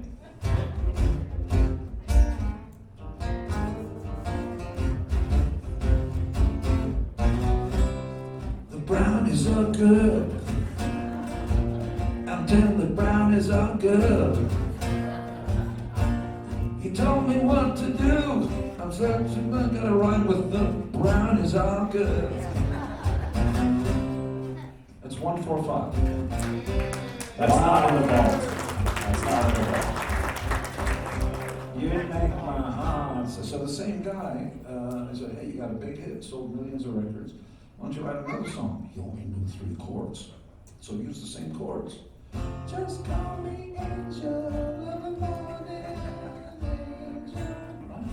Brownies are good. I'm telling the brownies are good. He told me what to do. I'm searching, I gotta rhyme with the brownies are good. That's 1-4-5. That's not in the vault. That's not in the vault. You make my heart. So the same guy, he said, hey, you got a big hit, sold millions of records. Why don't you write another song? He only knew 3 chords. So use the same chords. Just call me angel of the morning, angel. Right?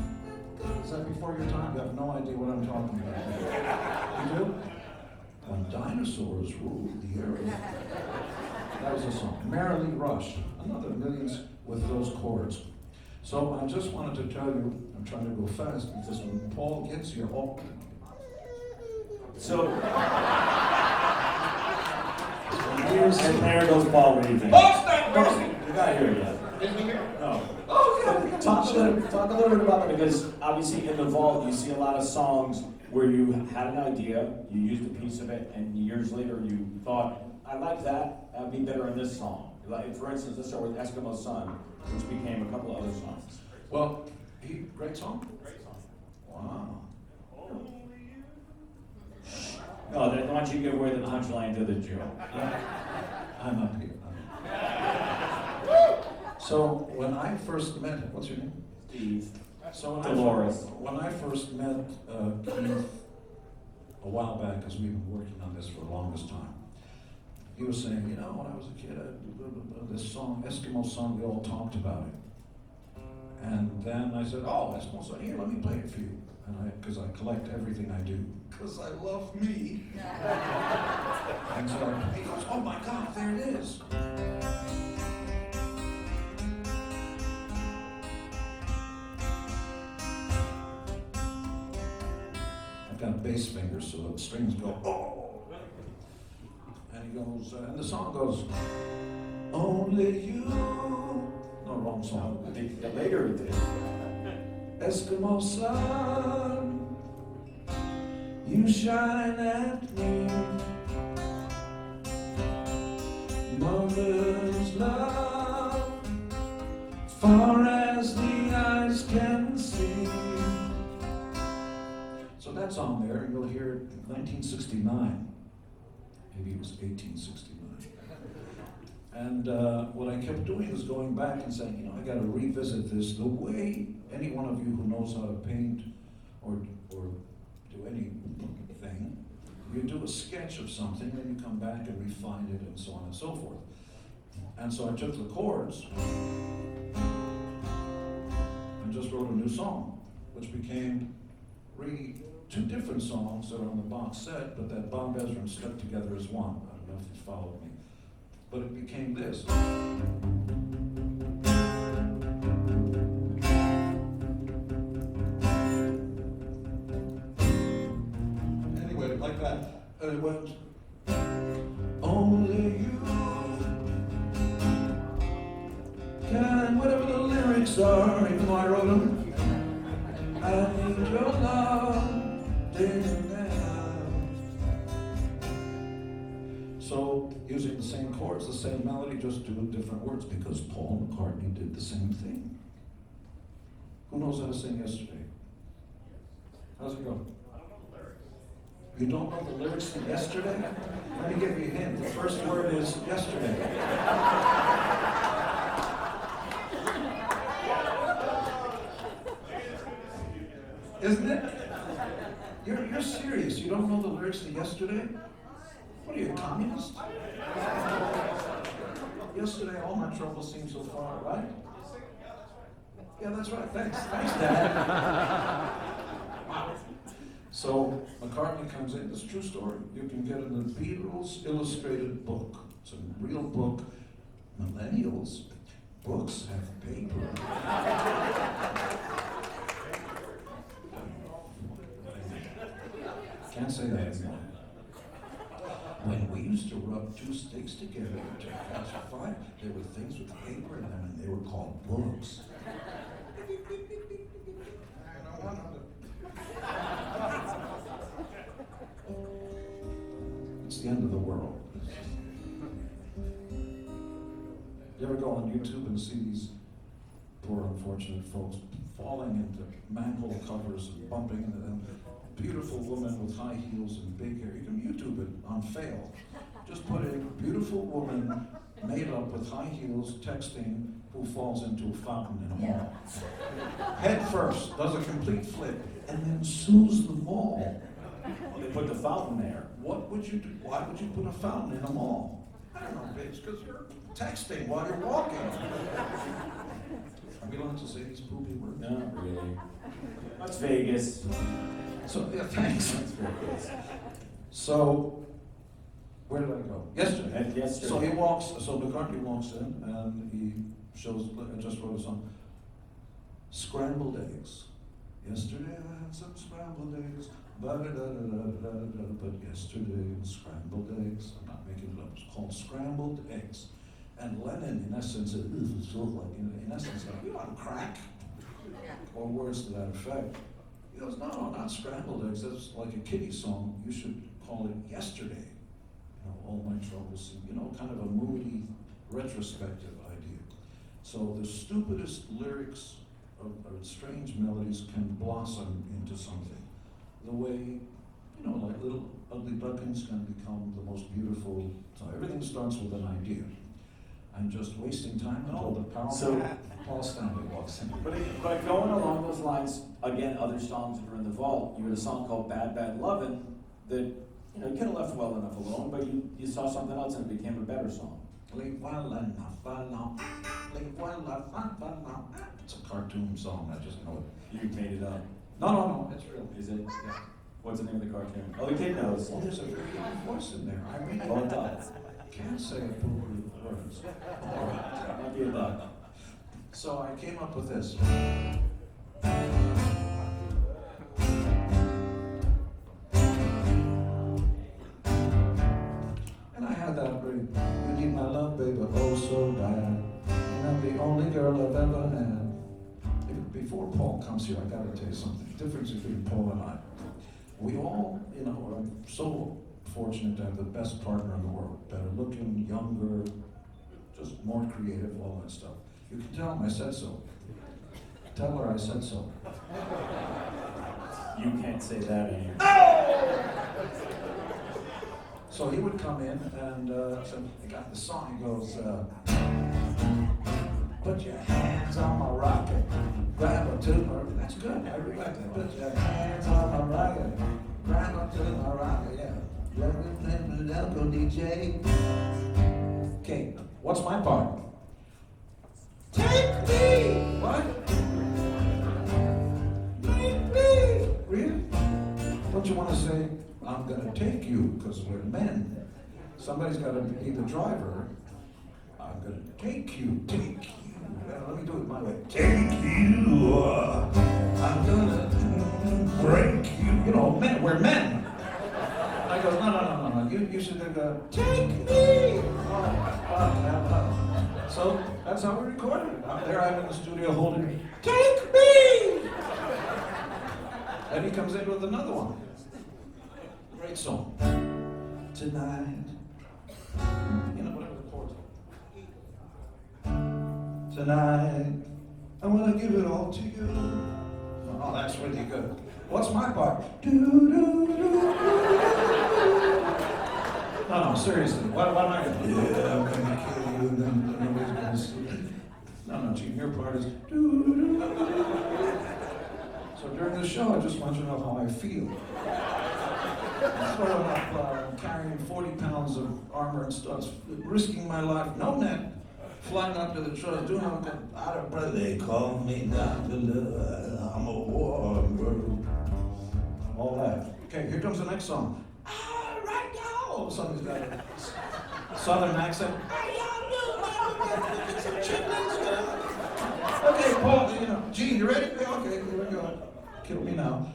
Is that before your time? You have no idea what I'm talking about. You do? When dinosaurs ruled the earth. That was a song. Merrily Rush. Another millions with those chords. So I just wanted to tell you, I'm trying to go fast because when Paul gets here, So, and there goes Paul. What do you think? Oh, snap, mercy! You're not here yet. Is he here? No. Oh, yeah. Talk a little bit about that, because obviously in the vault you see a lot of songs where you had an idea, you used a piece of it, and years later you thought, I like that, that'd be better in this song. Like, for instance, let's start with Eskimo Sun, which became a couple of other songs. Well, great song? Great song. Wow. No, why don't you give away the punchline to the joke? I'm up here. So when I first met, what's your name? Steve. So Dolores. when I first met Keith a while back, because we've been working on this for the longest time, he was saying, you know, when I was a kid, this song, Eskimo song, we all talked about it. And then I said, oh, Eskimo song, here, let me play it for you. And because I collect everything I do. Because I love me. And so he goes, oh my God, there it is. I've got bass fingers, so the strings go, oh. And he goes, and the song goes, only you. No, wrong song. I think later it did. Eskimo sun, you shine at me. Mother's love, far as the eyes can see. So that's on there, and you'll hear it in 1969. Maybe it was 1869. And what I kept doing was going back and saying, you know, I got to revisit this the way any one of you who knows how to paint or do anything, you do a sketch of something, then you come back and refine it and so on and so forth. And so I took the chords and just wrote a new song, which became really two different songs that are on the box set, but that Bob Ezrin stuck together as one. I don't know if you followed me. But it became this. Anyway, like that. And it went, only you can, whatever the lyrics are, even though I wrote them, I need your love, day and night. So, using the same chords, the same melody, just doing different words, because Paul McCartney did the same thing. Who knows how to sing Yesterday? How's it go? You don't know the lyrics to Yesterday? Let me give you a hint. The first word is yesterday. Isn't it? You're serious. You don't know the lyrics to Yesterday? What are you, a communist? Yesterday, all my troubles seem so far, right? Yeah, that's right. Thanks. Thanks, Dad. So McCartney comes in. It's a true story. You can get it in the Beatles illustrated book. It's a real book. Millennials, books have paper. Can't say that anymore. When we used to rub two sticks together to catch a fire, there were things with paper in them, and they were called books. It's the end of the world. You ever go on YouTube and see these poor unfortunate folks falling into manhole covers and bumping into them? Beautiful woman with high heels and big hair. You can YouTube it on fail. Just put in beautiful woman made up with high heels texting who falls into a fountain in a mall. Head first, does a complete flip, and then sues the mall. Well, they put the fountain there. What would you do? Why would you put a fountain in a mall? I don't know, babes, because you're texting while you're walking. Are we allowed to say these poopy words? Not really. That's Vegas. So, yeah, thanks. That's Vegas. So, where did I go? Yesterday. Yesterday. So McCartney walks in and he shows, I just wrote a song, Scrambled Eggs. Yesterday I had some scrambled eggs, but yesterday scrambled eggs. I'm not making it up. It's called Scrambled Eggs. And Lennon, in essence, in essence, you on crack? Or words to that effect. He goes, no, not scrambled eggs. That's like a kiddie song. You should call it Yesterday. You know, all my troubles seem, kind of a moody, retrospective idea. So the stupidest lyrics or strange melodies can blossom into something. The way, like little ugly ducklings can become the most beautiful. So everything starts with an idea. I'm just wasting time until the powerful Paul Stanley walks in. But going along those lines, again, other songs that are in the vault, you had a song called Bad Bad Lovin' that you could have left well enough alone, but you saw something else and it became a better song. It's a cartoon song, I just know it. You made it up. No, it's real. Is it? Yeah. What's the name of the cartoon? Oh, the kid knows. Oh, there's a very good voice in there. I really Oh, it does. can't say a fool with words. Might be a duck. So I came up with this. And I had that really, you need my love, baby, oh so bad. And I'm the only girl I've ever had. Before Paul comes here, I gotta tell you something. The difference between Paul and I. We all, are so fortunate to have the best partner in the world. Better looking, younger, just more creative, all that stuff. You can tell him I said so. Tell her I said so. You can't say that in here. So he would come in and so he got the song. He goes, put your hands on my rocket, grab a tumor. That's good. I really like that. Put your hands on my rocket, grab a tumor rocket. Yeah. Go DJ. Okay. What's my part? Take me. What? Take me. Really? Don't you want to say, I'm gonna take you, because we're men. Somebody's got to be the driver. I'm gonna take you. Let me do it my way. Take you. I'm gonna break you. Men. We're men. I go, no. You should go, take me. So that's how we recorded it. I'm there, I'm in the studio holding, take me. And he comes in with another one. Great song. Tonight. Whatever the chords are. Tonight, I want to give it all to you. Oh, that's really good. What's my part? No, seriously. What am I going to do? Yeah, I'm going to kill you, and then nobody's going to see. No, Gene, your part is. So during the show, I just want you to know how I feel. Throwing up, carrying 40 pounds of armor and stuff, risking my life, no net, flying up to the truck, doing all that, out of breath. They call me Dr. Love, I'm a war girl. All that. Okay, here comes the next song. Right now! Somebody's got a southern accent. Okay, Paul, Gene, you ready? Okay, here we go. Kill me now.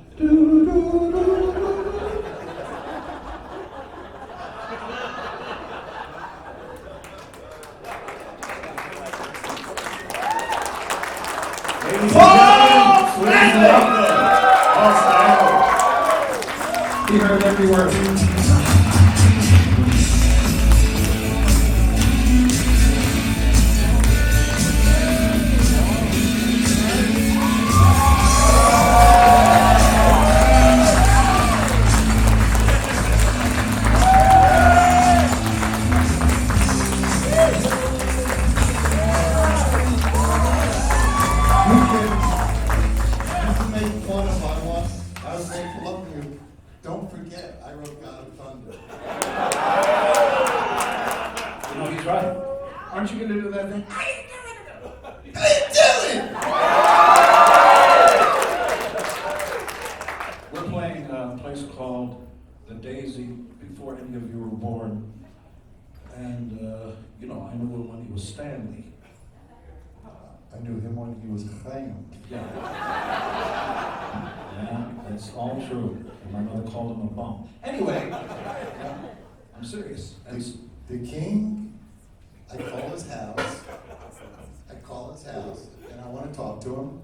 He heard every word. Don't forget, I wrote God of Thunder. He's right. Aren't you going to do that thing? I didn't do it! We're playing a place called The Daisy before any of you were born. And, I knew him when he was Stanley. I knew him when he was Chaim. Yeah. Yeah, that's all true. And my mother called him a bum. Anyway, I'm serious. The king, I call his house, and I want to talk to him.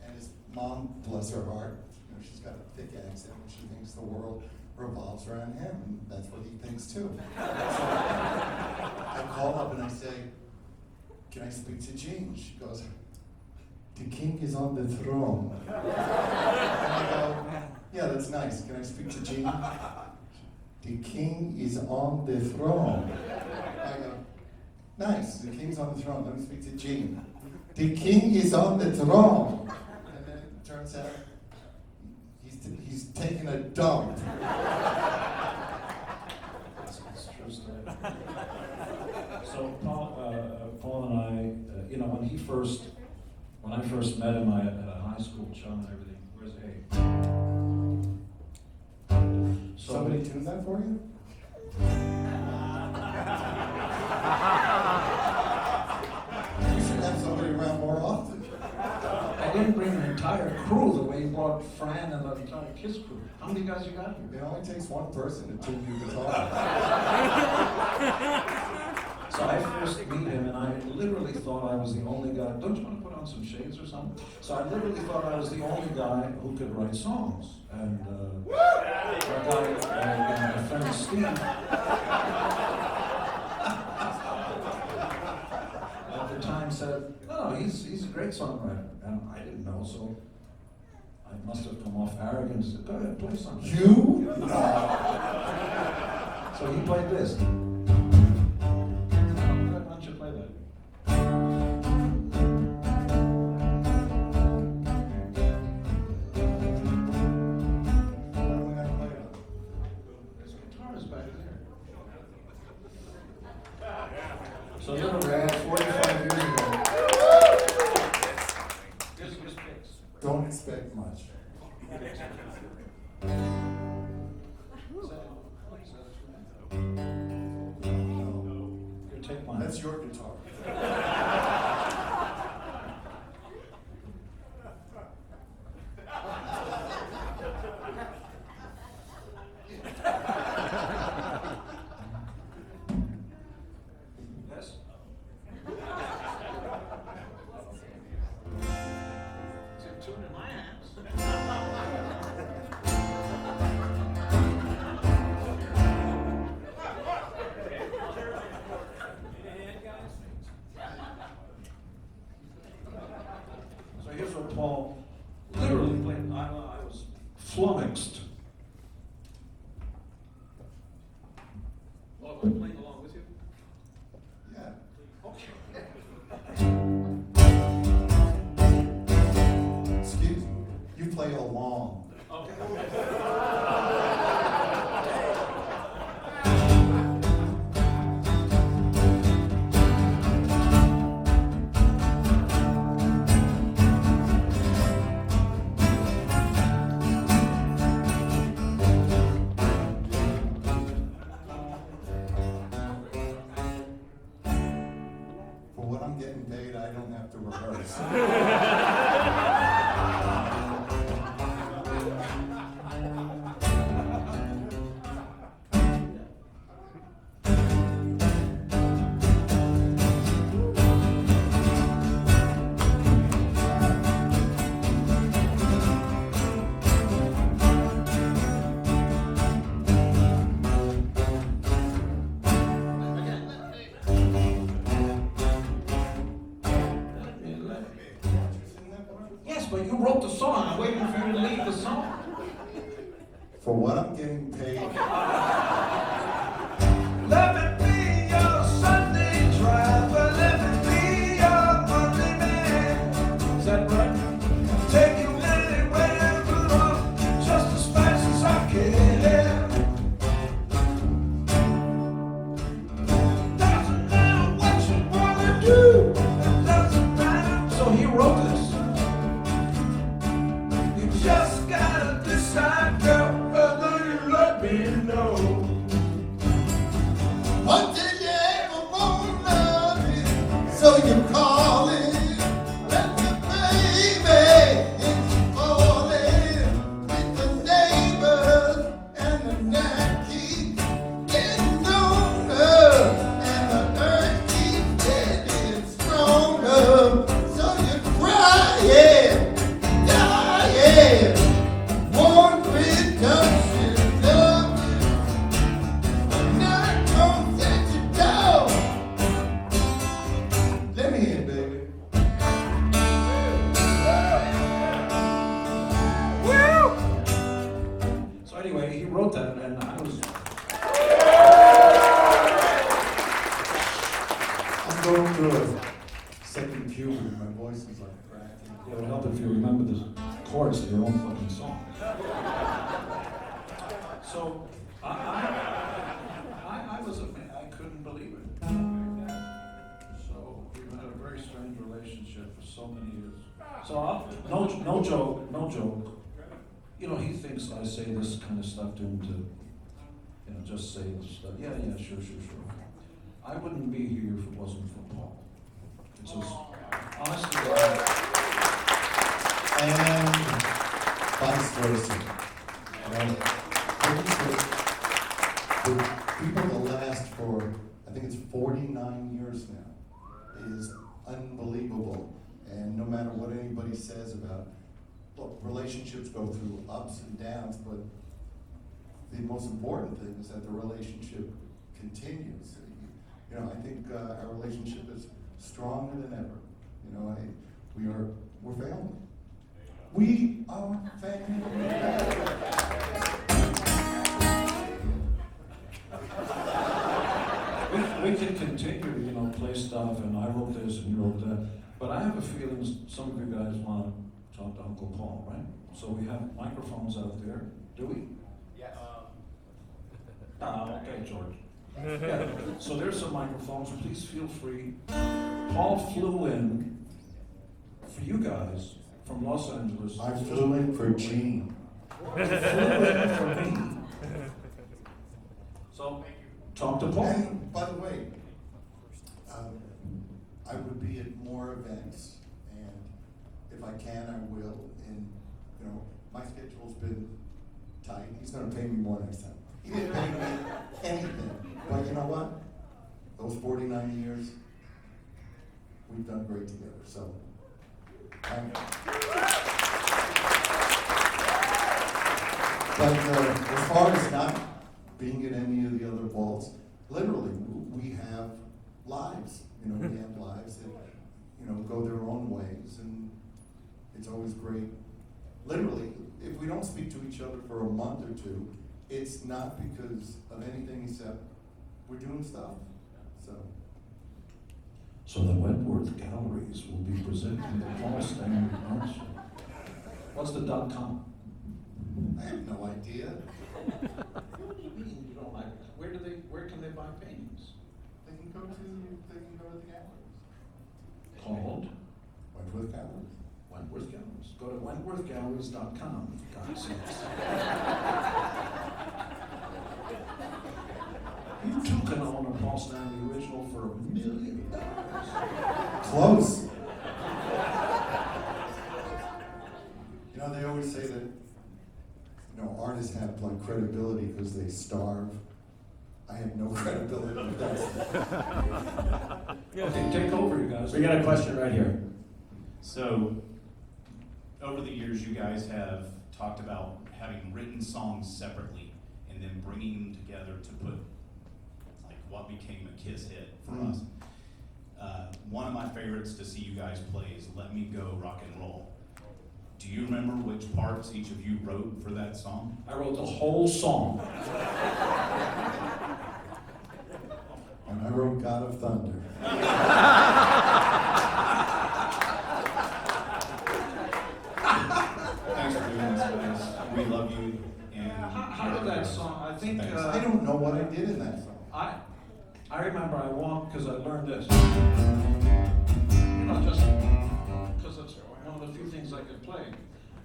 And his mom, bless her heart, she's got a thick accent, and she thinks the world revolves around him, and that's what he thinks too. So I call up and I say, can I speak to Gene? She goes, the king is on the throne. And I go, yeah, that's nice. Can I speak to Gene? The king is on the throne. I go, nice, the king's on the throne. Let me speak to Gene. The king is on the throne. And then it turns out he's taking a dump. when I first met him, I had a high school chum and everything. Where's Abe? Somebody tuned that for you? You should have somebody around more often. I didn't bring an entire crew the way he brought Fran and the entire KISS crew. How many guys you got here? It only takes one person to tune your guitar. So I first meet him, and I literally thought I was the only guy. Don't you want to put on some shades or something? So I literally thought I was the only guy who could write songs. And our guy, my friend Steve, at the time said, "No, he's a great songwriter," and I didn't know, so I must have come off arrogant and said, "Go ahead, play something." You? So he played this. Why don't you play that? There's guitars back there. So literally, 45 years ago. Here's picks. Don't expect much. Here, take mine. That's your guitar. Yes? It's a tune in my hands. So here's what Paul literally played. I was flummoxed. Oh, am I playing along with you? Yeah. Okay. Excuse me. You play along. Okay. For what I'm getting paid, I don't have to rehearse. Yes, but you wrote the song. I'm waiting for you to lead the song. For what I'm getting paid, Let me be your Sunday driver. Let me be your Monday man. Is that right? Take you anywhere you want, just as fast as I can. Doesn't matter what you wanna do. It doesn't matter. So he wrote this. You just gotta decide, girl, whether you let me know. what did you ever want love me? So you call it, let the baby it's falling with the neighbors and the night keeps getting older and the earth keeps getting stronger. So you're crying, dying, one reduction love I'm not gonna let you down. Let me in, baby. So anyway, he wrote that, and I was. I'm going through a second puberty. My voice is like cracking. It would help if you remember the chords to your own fucking song. So I was I couldn't believe it. So we had a very strange relationship. So no joke. You know, he thinks I say this kind of stuff to him to, you know, just say this stuff. Yeah, sure. I wouldn't be here if it wasn't for Paul. It's just, honestly, And vice versa. Right? The people that last for, I think it's 49 years now, is unbelievable. And no matter what anybody says about, look, relationships go through ups and downs, but the most important thing is that the relationship continues. You know, I think our relationship is stronger than ever. You know, we're family. We are family. we can continue, you know, play stuff, and I wrote this and you wrote that. But I have a feeling some of you guys want to talk to Uncle Paul, right? So we have microphones out there. Do we? Yes. Okay, George. Yeah. So there's some microphones. Please feel free. Paul flew in for you guys from Los Angeles. I flew in for Gene. Flew in for me. So talk to Paul. And by the way, I would be at more events, and if I can, I will. And you know, my schedule's been tight. He's going to pay me more next time. He didn't pay me anything, but you know what? Those 49 years, we've done great together. So, but as far as not being at any of the other vaults, literally, we have lives. You know, we have lives that, you know, go their own ways, and it's always great. Literally, if we don't speak to each other for a month or two, it's not because of anything except we're doing stuff. So the Wentworth Galleries will be presenting the Paul Stanley Art Show. What's the .com? I have no idea. What do you mean you don't like it? Where can they buy paintings? They can go to the galleries. Called Wentworth Galleries. Wentworth Galleries. Go to wentworthgalleries.com, for God's sakes. You too can own a Paul Stanley original for $1 million. Close. You know, they always say that, you know, artists have like credibility because they starve. I have no credibility. Okay, take over, you guys. We got a question right here. So, over the years, you guys have talked about having written songs separately and then bringing them together to put like what became a Kiss hit for us. One of my favorites to see you guys play is Let Me Go Rock and Roll. Do you remember which parts each of you wrote for that song? I wrote the whole song. And I wrote God of Thunder. Thanks for doing this, guys. We love you. And How did that song? I think I don't know what I did in that song. I remember I walked because I learned this. You know, just because it's one of the few things I could play.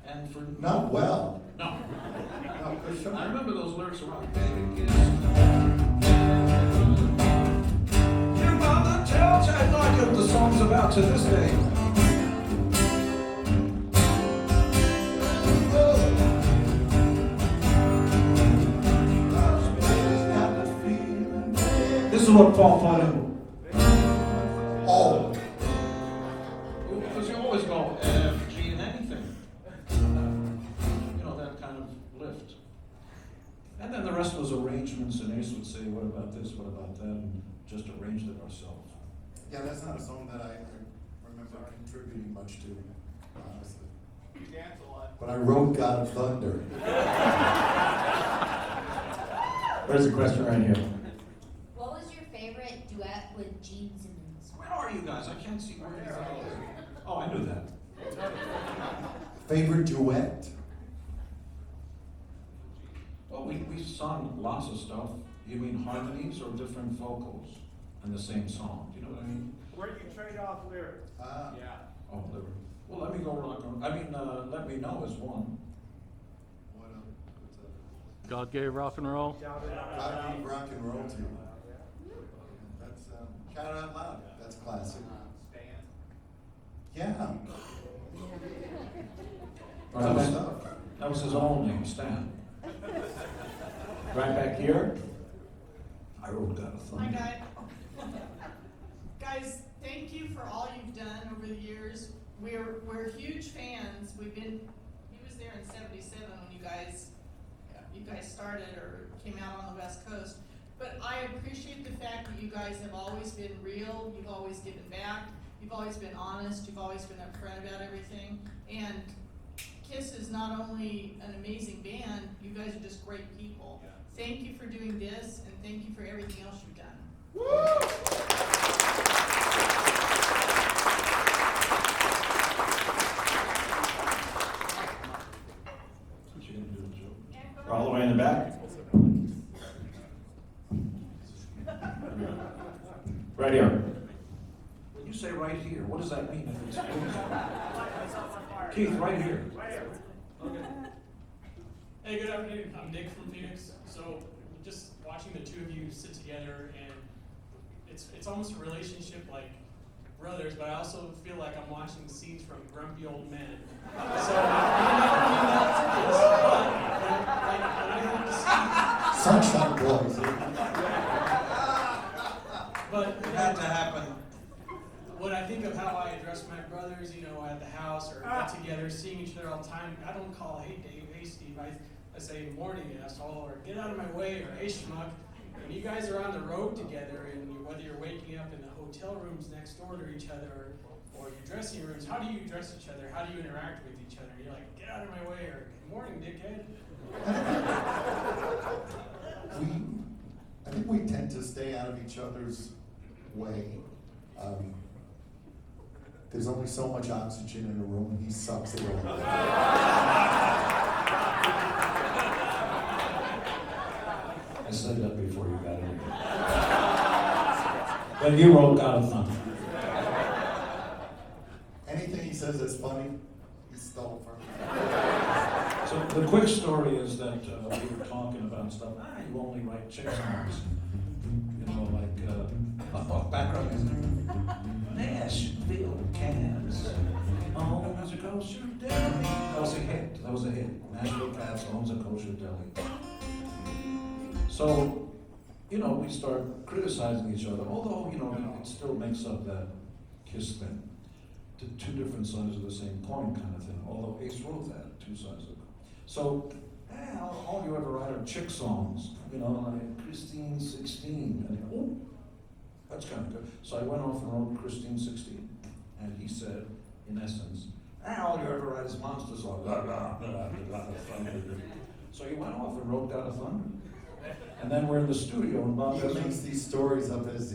And for Not well. no, No, 'cause I some- remember those lyrics around. Baby, kiss. Your mother tells you I like what the song's about to this day. This is what Paul put in. Oh, Because you always go F, G, and anything. You know, that kind of lift. And then the rest was arrangements, and Ace would say, what about this, what about that, and just arranged it ourselves. yeah, that's not a song that I remember contributing much to, honestly. You dance a lot. But I wrote God of Thunder. There's a question right here. What was your favorite duet with Gene Simmons? Where are you guys? I can't see where you are. Oh, I knew that. Favorite duet? Well, we sung lots of stuff. You mean harmonies or different vocals in the same song? Do you know what I mean? Where do you trade off lyrics? Ah. Yeah. Oh, Well, let me go rock and let me know is one. What else? What's up? God gave rock and roll. God gave rock and roll to you. That's shout it out loud. That's classic. Yeah. That was his own name, Stan. Right back here. I wrote God of Thunder. Hi, guys, thank you for all you've done over the years. We're huge fans. He was there in '77 when you guys started or came out on the West Coast. But I appreciate the fact that you guys have always been real. You've always given back. You've always been honest. You've always been upfront about everything. And KISS is not only an amazing band, you guys are just great people. Yeah. Thank you for doing this, and thank you for everything else you've done. Woo! What you gonna do, Joe? All the way in the back. Right here. When you say right here, what does that mean? Keith, right here. Okay. Hey, good afternoon. I'm Nick from Phoenix. So, just watching the two of you sit together, and it's almost a relationship like brothers, but I also feel like I'm watching scenes from Grumpy Old Men. So, Sunshine Boys. But It had to happen. when I think of how I address my brothers, at the house or get together, seeing each other all the time, I don't call, hey Dave, hey Steve, I say morning asshole, or get out of my way, or hey schmuck. When you guys are on the road together, and whether you're waking up in the hotel rooms next door to each other, or your dressing rooms, how do you address each other? How do you interact with each other? You're like, get out of my way, or good morning, dickhead. I think we tend to stay out of each other's way. There's only so much oxygen in a room, and he sucks it all. I said that before you got in here. Then you wrote God of Thunder. Anything he says that's funny, he stole from me. So the quick story is that we were talking about stuff. You only write chick songs. Background music. Nashville Cats owns a kosher deli. That was a hit. Nashville Cats owns a kosher deli. So, we start criticizing each other, although, it still makes up that KISS thing. Two different sides of the same coin kind of thing, although Ace wrote that, two sides of it. So, all you ever write are chick songs, like Christine 16, and that's kind of good. So I went off and wrote Christine 16, and he said, in essence, all you ever write is monster songs, blah, blah, blah, blah, blah, blah. So he went off and wrote God of Thunder. And then we're in the studio, and Bob He goes, makes these stories up as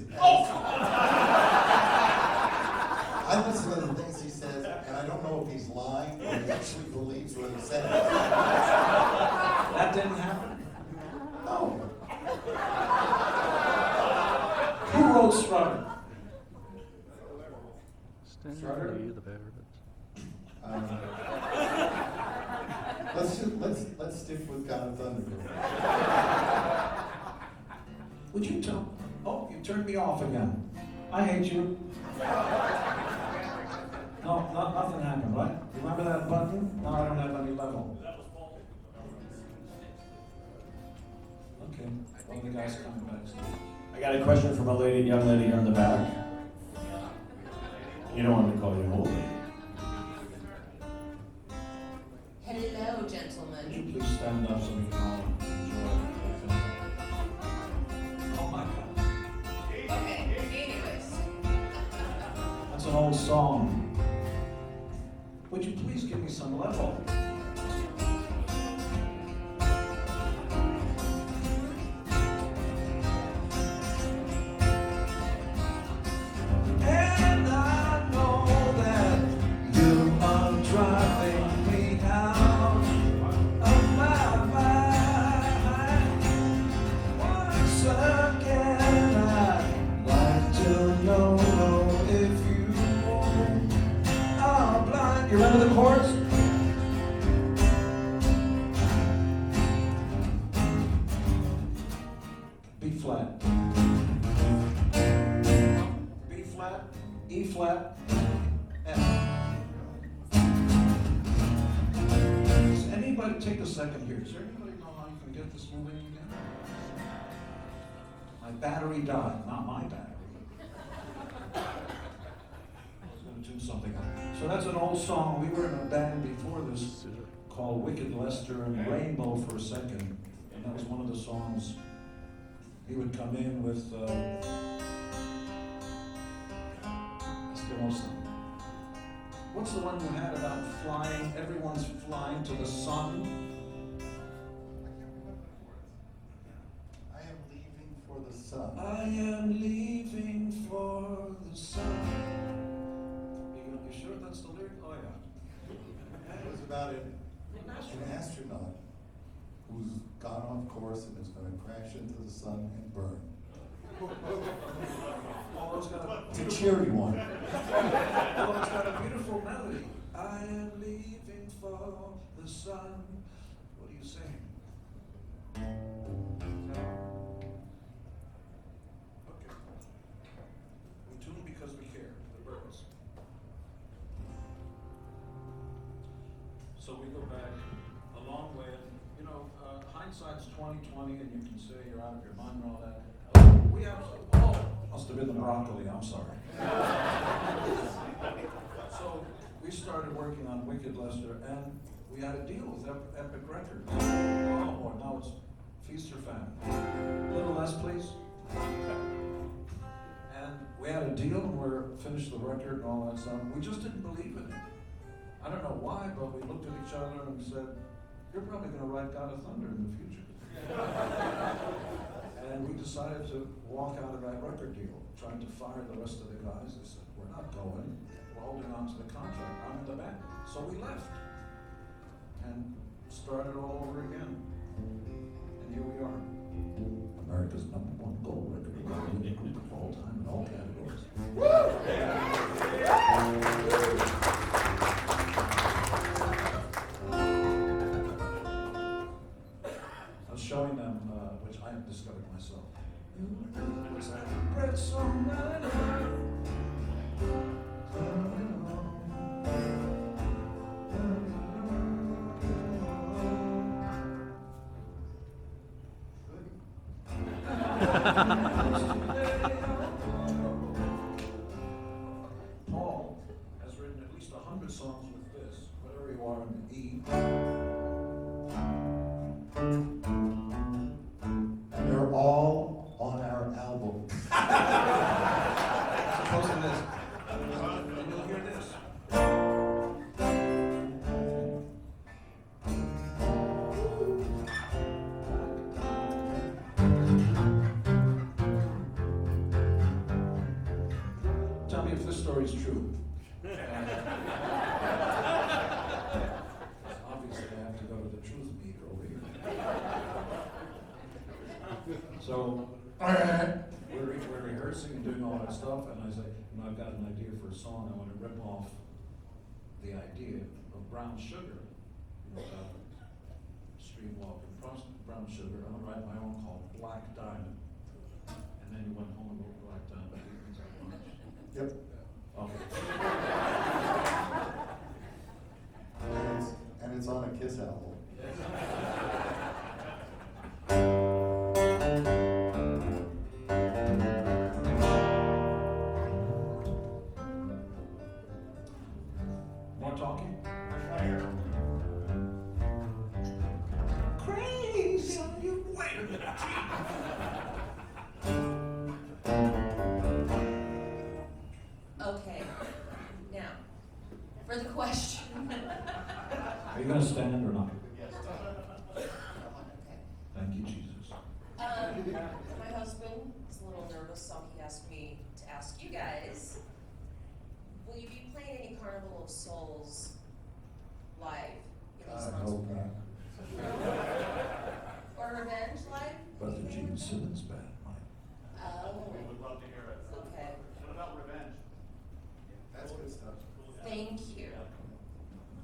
I listen to the things he says, and I don't know if he's lying or he actually believes what he says. that didn't happen. No. Who wrote Strutter? Stanley, the Barretts. Let's stick with God of Thunder. Would you tell? Oh, you turned me off again. I hate you. No, nothing happened, right? Remember that button? No, I don't have any level. Okay, well, the guy's coming back. I got a question from a young lady here in the back. You don't want me to call you an old lady. Hello, Would gentlemen. you please stand up so we can all enjoy? Oh my God. Okay, anyways. That's an old song. Would you please give me some level? And I know that you are driving me out of my mind. Once again, I'd like to know if you are blind. B flat, E flat, F. Does anybody take a second here? Does anybody know how you can get this moving again? My battery died, not my battery. I was going to tune something up. So that's an old song. We were in a band before this called Wicked Lester and Rainbow for a second. And that was one of the songs. He would come in with what's the one you had about flying? Everyone's flying to the sun. I am leaving for the sun. I am leaving for the sun. You sure that's the lyric? Oh yeah. It was about an astronaut who's gone off course and is going to crash into the sun and burn. Oh, it's got a It's a cheery one. Oh, it's got a beautiful melody. I am leaving for the sun. What are you saying? Okay. We tune because we care. The birds. So we go back a long way. You know, hindsight's 20/20, and you can say you're out of your mind and all that. We have. Oh, must have been the broccoli. I'm sorry. So we started working on Wicked Lester, and we had a deal with Epic Records. Oh boy, now it's feast or famine. A little less, please. And we had a deal, and we're finished the record and all that stuff. We just didn't believe in it. I don't know why, but we looked at each other and we said, "You're probably going to write God of Thunder in the future." And we decided to walk out of that record deal, trying to fire the rest of the guys. They said, "We're not going. We're holding on to the contract. I'm in the band." So we left and started all over again. And here we are. America's #1 gold record group of all time in all categories. I was showing them, which I discovered myself. Bread some night. Paul has written at least 100 songs with this, whatever you are in the E. And they're all on our album. Suppose it is. And you'll hear this. Tell me if this story's true. Obviously, I have to go to the truth meter over here. So, we're rehearsing and doing all that stuff, and I say, I've got an idea for a song. I want to rip off the idea of Brown Sugar, street walking, Brown Sugar. I'm going to write my own called Black Diamond. And then you went home and wrote Black Diamond. Yep. Okay. And it's on a Kiss album. More talking? Crazy on you. Wait a minute. Okay, now, for the question. Are you going to stand or not? Okay. Thank you, Jesus. My husband is a little nervous, so he asked me to ask you guys, will you be playing any Carnival of Souls live? I hope not. Or Revenge live? But the Gene Simmons band might. Oh. We would love to hear it. Okay, What about Revenge? That's good stuff. thank you.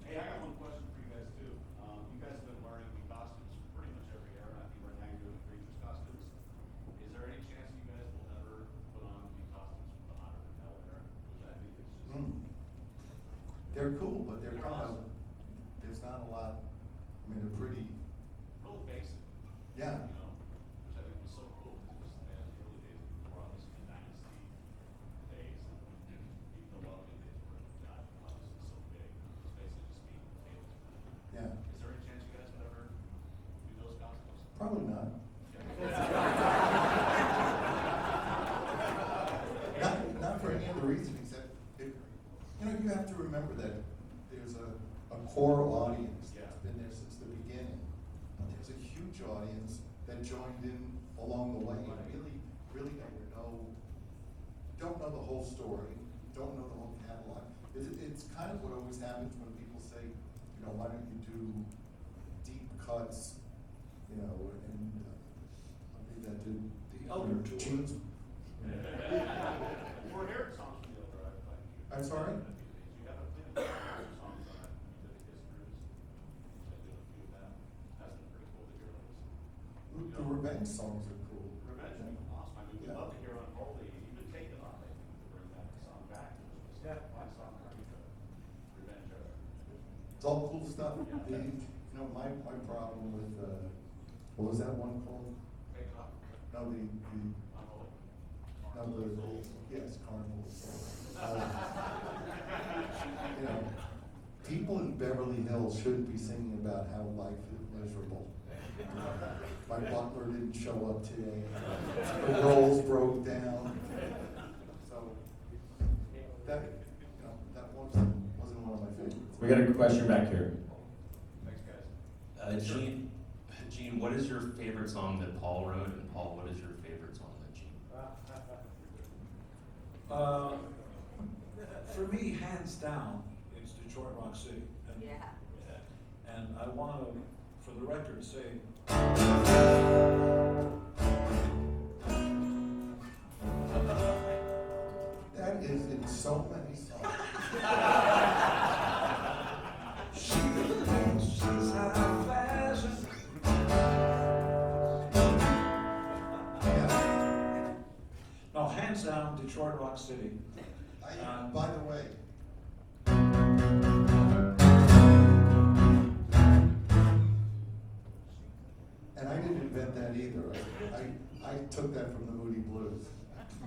Hey, I got one question for you guys too. You guys have been wearing the costumes pretty much every year, and I think we're now doing creatures costumes. Is there any chance you they're cool, but they're kind of, there's not a lot, I mean, they're pretty, Real basic, yeah. you know, which I think was so cool, because this band in the early days before all this Dynasty days, even though a lot of the days were not, this was so big, it was basically just being tables. Yeah, Is there any chance you guys would ever do those concepts? probably not. Not for any other reason except, you know, you have to remember that there's a core audience that's been there since the beginning. But there's a huge audience that joined in along the way and really don't know the whole story, don't know the whole catalog. It's kind of what always happens when people say, you know, why don't you do deep cuts, you know, and I think that did The Elder Tour. Gene's. We're hearing songs from the Elder, I'm sorry? You haven't played any songs on that, you did the Kiss Cruise, I did a few of them, that's been pretty cool to hear those. The revenge songs are cool. Revenge would be awesome, I mean, we'd Yeah. love to hear Unholy, even Take It Off, I think, to bring that song back, which was my song, Revenge. It's all cool stuff. You know, my problem with, what was that one called? Take It Off, No, Unholy. yes, Carnival. You know, people in Beverly Hills shouldn't be singing about how life is miserable. My butler didn't show up today. The rolls broke down. So that, you know, that wasn't one of my favorites. We got a question back here. Thanks, guys. Gene, what is your favorite song that Paul wrote? And Paul, what is your favorite song that Gene wrote? For me, hands down, it's Detroit Rock City. And, and I want to, for the record, say, That is in so many songs. she thinks she's high fashion. Yeah. No, hands down, Detroit Rock City. By the way, and I didn't invent that either. I took that from the Moody Blues.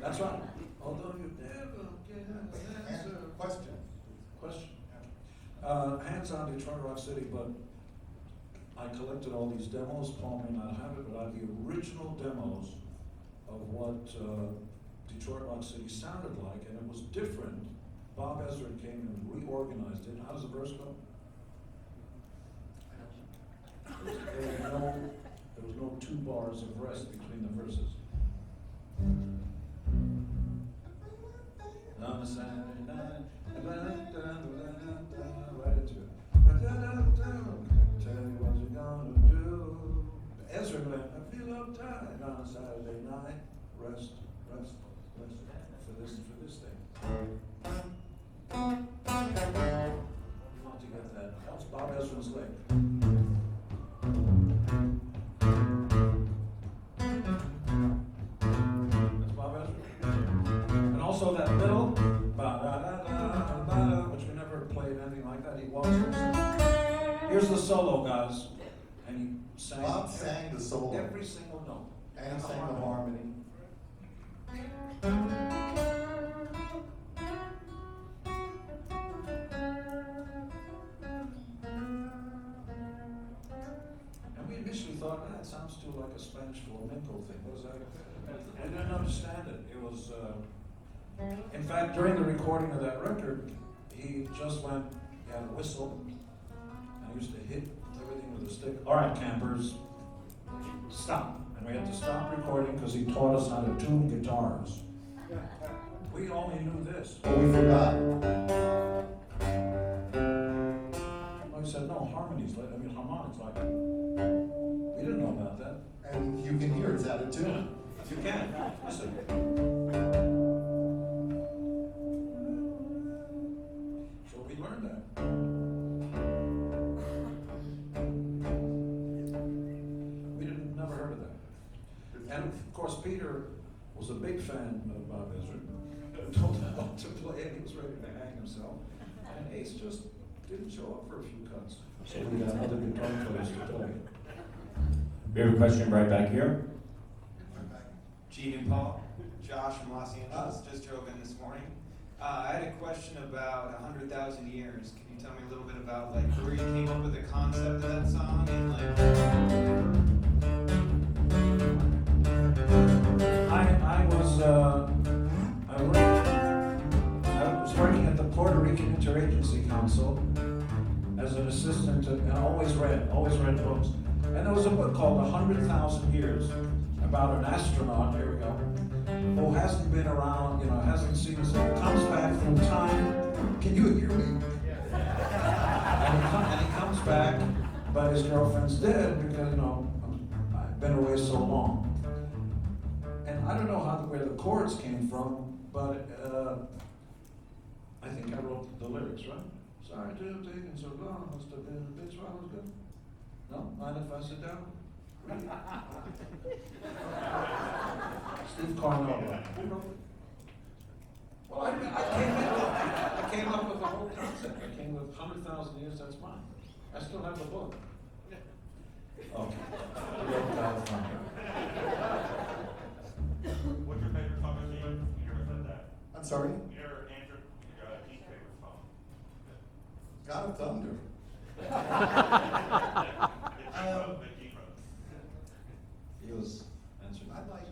That's right. Although you never get an answer. And question. Hands on Detroit Rock City, but I collected all these demos. Paul may not have it, but I have the original demos of what Detroit Rock City sounded like, and it was different. Bob Ezra came and reorganized it. How does the verse go? There was no 2 bars of rest between the verses. On a Saturday night, right into it. Tell you what you're gonna do. Ezra went, I feel uptight on a Saturday night. Rest for this thing. You want to get that? That's Bob Ezra's leg. That's Bob Ezra. And also that middle, ba-da-da-da-da-da, which we never played anything like that. He walks in. Here's the solo, guys. And he sang. Bob sang the solo. Every single note. And sang the harmony. And we initially thought, that sounds too like a Spanish flamenco thing. What is that? I didn't understand it. It was, in fact, during the recording of that record, he just went, he had a whistle, and he used to hit everything with a stick. All right, campers, stop. And we had to stop recording because he taught us how to tune guitars. We only knew this. But we forgot. Well, he said, no, harmonies, harmonics, like, we didn't know about that. And you can hear it's out of tune. You can, listen. So we learned that. We never heard of that. And of course, Peter was a big fan of Bob Ezra. Told him what to play, and he was ready to hang himself. And Ace just didn't show up for a few cuts. So we got other guitar players to play. We have a question right back here. Gene and Paul, Josh from Los Angeles, just drove in this morning. I had a question about 100,000 Years. Can you tell me a little bit about like where you came up with the concept of that song and I was working at the Puerto Rican Interagency Council as an assistant, and I always read books. And there was a book called 100,000 Years about an astronaut, here we go, who hasn't been around, hasn't seen us, comes back from time. Can you hear me? And he comes back, but his girlfriend's dead because, I've been away so long. And I don't know where the chords came from, but I think I wrote the lyrics, right? Sorry to have taken so long, must have been a bitch while I was good. No? Mind if I sit down? Steve Cornell. Well, I came up with the whole concept. I came with 100,000 Years, that's mine. I still have the book. Okay. What's your favorite song of Gene? You never said that. I'm sorry? You never answered Gene's favorite song. God of Thunder. He was answering. I like,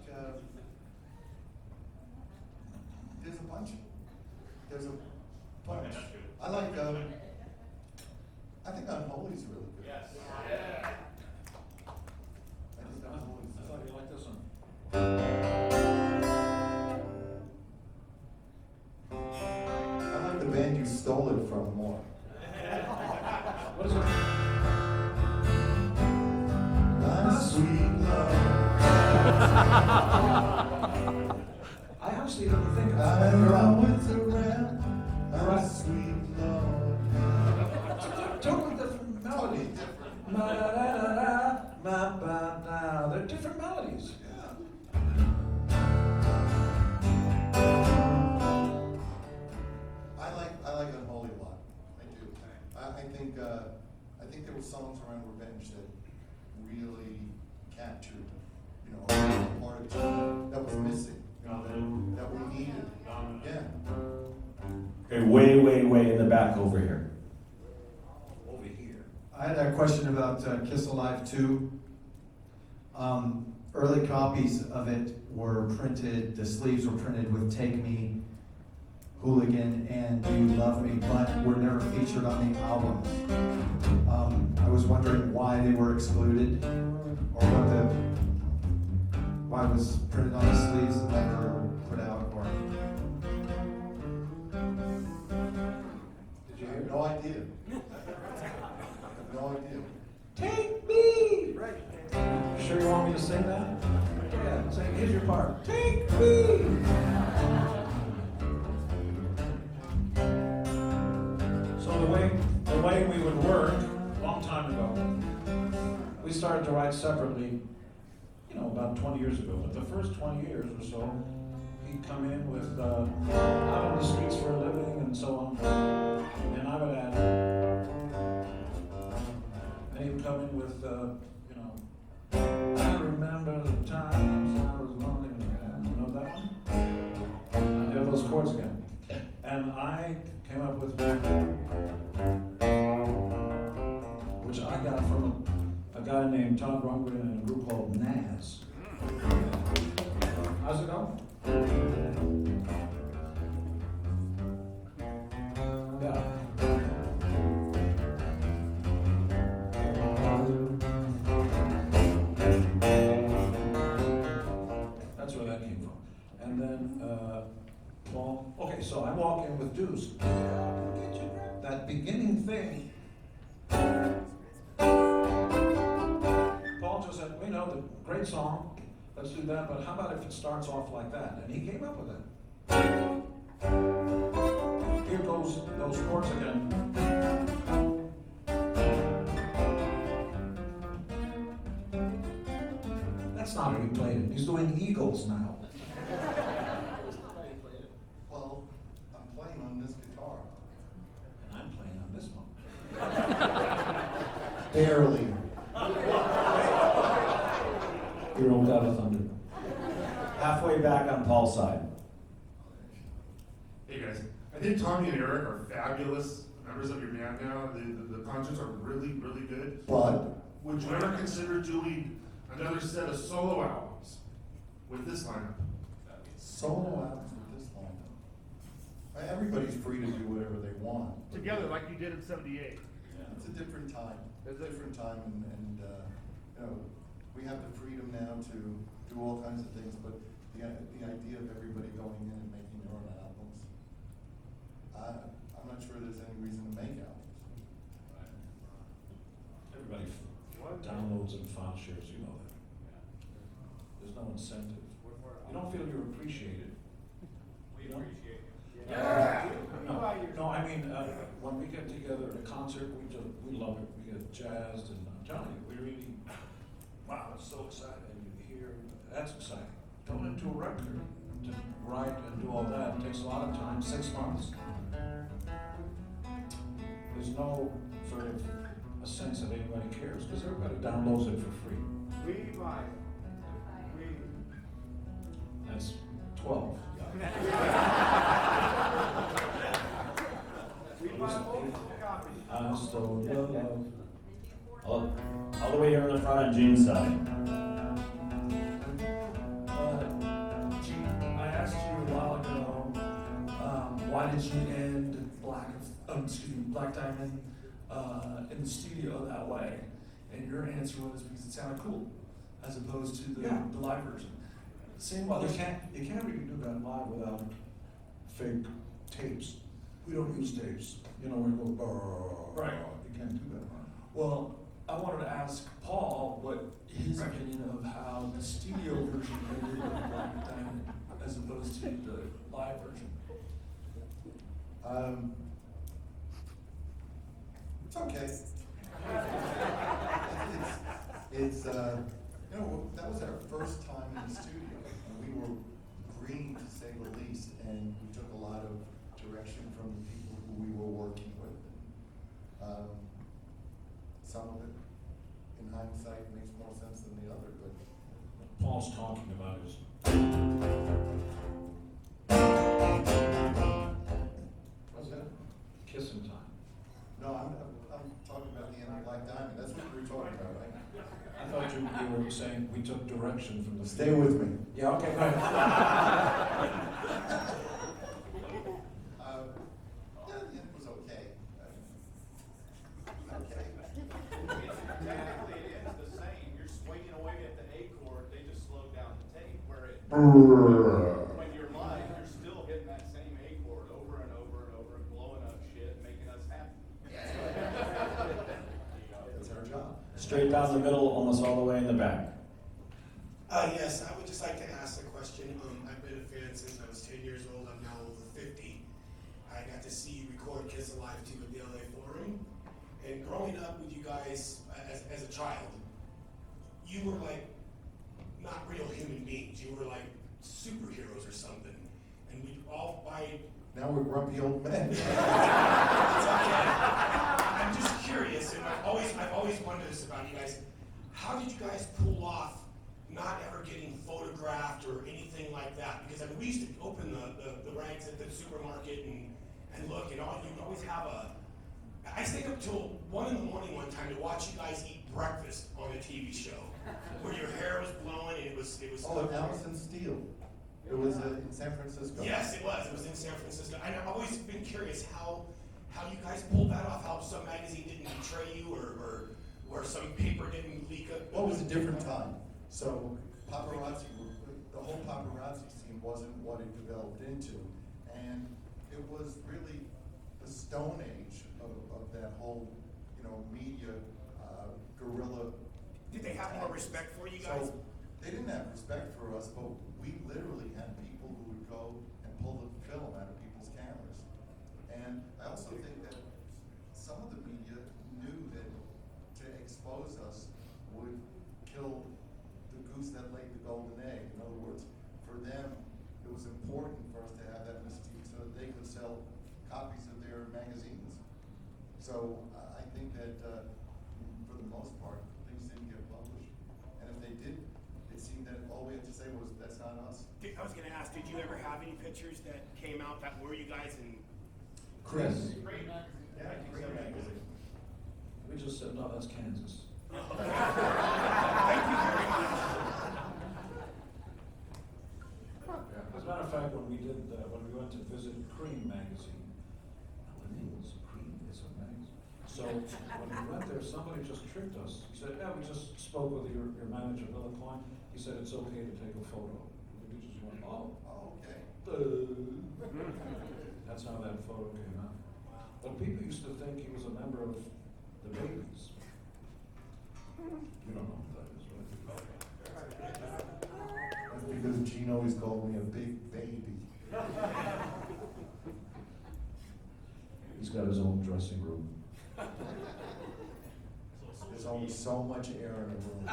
there's a bunch. I like, I think Unholy's really good. Yes. I think Unholy's. I thought you liked this one. I like the band you stole it from more. What is it? My sweet love. I honestly didn't think I'm always around. My sweet love. Totally different melody. They're different melodies. I like Unholy a lot. I do. I think there were songs around Revenge that really captured, a part of Gene that was missing, that we needed. Yeah. Okay, way in the back over here. Over here. I had a question about Kiss Alive 2. Early copies of it were printed, the sleeves were printed with Take Me, Hooligan, and Do You Love Me, but were never featured on the album. I was wondering why they were excluded, or why it was printed on the sleeves and never put out, or... Did you hear? No idea. No idea. Take me! Right. You sure you want me to sing that? Yeah, say, here's your part. Take me! So the way we would work, a long time ago, we started to write separately, about 20 years ago. But the first 20 years or so, he'd come in with out on the streets for a living and so on. And I would add, and he'd come in with, I remember the times I was lonely. You know that one? There are those chords again. And I came up with, which I got from a guy named Todd Rundgren in a group called Naz. How's it going? Yeah. That's where that came from. And then, Paul, okay, so I walk in with Deuce. That beginning thing, Paul just said, we know the great song, let's do that, but how about if it starts off like that? And he came up with it. Here goes those chords again. That's not how he played it. He's doing Eagles now. Well, I'm playing on this guitar. Barely. Your own God of Thunder. Halfway back on Paul's side. Hey guys, I think Tommy and Eric are fabulous members of your band now. The concerts are really, really good. But Would you ever consider doing another set of solo albums with this lineup? solo albums with this lineup. Everybody's free to do whatever they want. Together like you did in '78. It's a different time. It's a different time, and you know, we have the freedom now to do all kinds of things. But the idea of everybody going in and making their own albums, I'm not sure there's any reason to make albums. Everybody downloads and file shares, you know that. There's no incentive. You don't feel you're appreciated. We No? appreciate you. Yeah. No, I mean, when we get together at a concert, we love it. We get jazzed, and I'm telling you, we really, wow, it's so exciting. You hear, that's exciting. Going into a record, to write and do all that, takes a lot of time, 6 months. There's no sort of a sense that anybody cares, because everybody downloads it for free. We buy it. That's 12. We buy multiple copies. I stole your love. All the way here in the front on Gene's side. Gene, I asked you a while ago, why did you end Black Diamond in the studio that way? And your answer was because it sounded cool, as opposed to the live version. Same Well, other. you can't really do that live without fake tapes. We don't use tapes. You know, we go, Right. You can't do that. Well, I wanted to ask Paul what his opinion of how the studio version ended of Black Diamond as opposed to the live version. It's okay. It's you know, that was our first time in the studio, and we were green to say the least, and we took a lot of direction from the people who we were working with. Some of it, in hindsight, makes more sense than the other, but Paul's talking about is. what's that? Kissing time. No, I'm talking about the end of Black Diamond. That's what we were talking about, right? I thought you were saying we took direction from the. Stay with me. Yeah, okay, go ahead. Yeah, the end was okay. Okay. Technically, it is the same. You're swinging away at the A chord, they just slowed down the tape, where when you're live, you're still hitting that same A chord over and over and over and blowing up shit, making us happy. That's our job. Straight down the middle, almost all the way in the back. Yes, I would just like to ask a question. I've been a fan since I was 10 years old. I'm now over 50. I got to see you record Kiss Alive 2 at the LA Forum. And growing up with you guys as a child, you were like not real human beings. You were like superheroes or something. And we all fight. Now we're grumpy old men. It's okay. I'm just curious, and I've always wondered this about you guys. How did you guys pull off not ever getting photographed or anything like that? Because I mean, we used to open the rags at the supermarket and look, and all you always have I stayed up till 1 in the morning one time to watch you guys eat breakfast on a TV show, where your hair was blowing and it was. Oh, at Allison Steele. It was in San Francisco. Yes, it was. It was in San Francisco. And I've always been curious how you guys pulled that off. How some magazine didn't betray you, or some paper didn't leak up. Well, it was a different time. So paparazzi, the whole paparazzi scene wasn't what it developed into, and it was really the Stone Age of that whole, media guerrilla. Did they have more respect for you guys? So they didn't have respect for us, but we literally had people who would go and pull the film out of people's cameras. And I also think that some of the media knew that to expose us would kill the goose that laid the golden egg. In other words, for them, it was important for us to have that mystique so that they could sell copies of their magazines. So I think that for for the most part, things didn't get published. And if they did, it seemed that all we had to say was, that's not us. I was gonna ask, did you ever have any pictures that came out that were you guys in? Chris. Yeah, great magazine. We just said, no, that's Kansas. Thank you very much. As a matter of fact, when we went to visit Cream magazine, the name was Cream, it's a magazine. So when we went there, somebody just tricked us. He said, yeah, we just spoke with your manager, Miller Klein. He said it's okay to take a photo. We just went, oh, okay. That's how that photo came out. But people used to think he was a member of the Babies. You don't know what that is, right? That's because Gene always called me a big baby. He's got his own dressing room. There's only so much air in a room.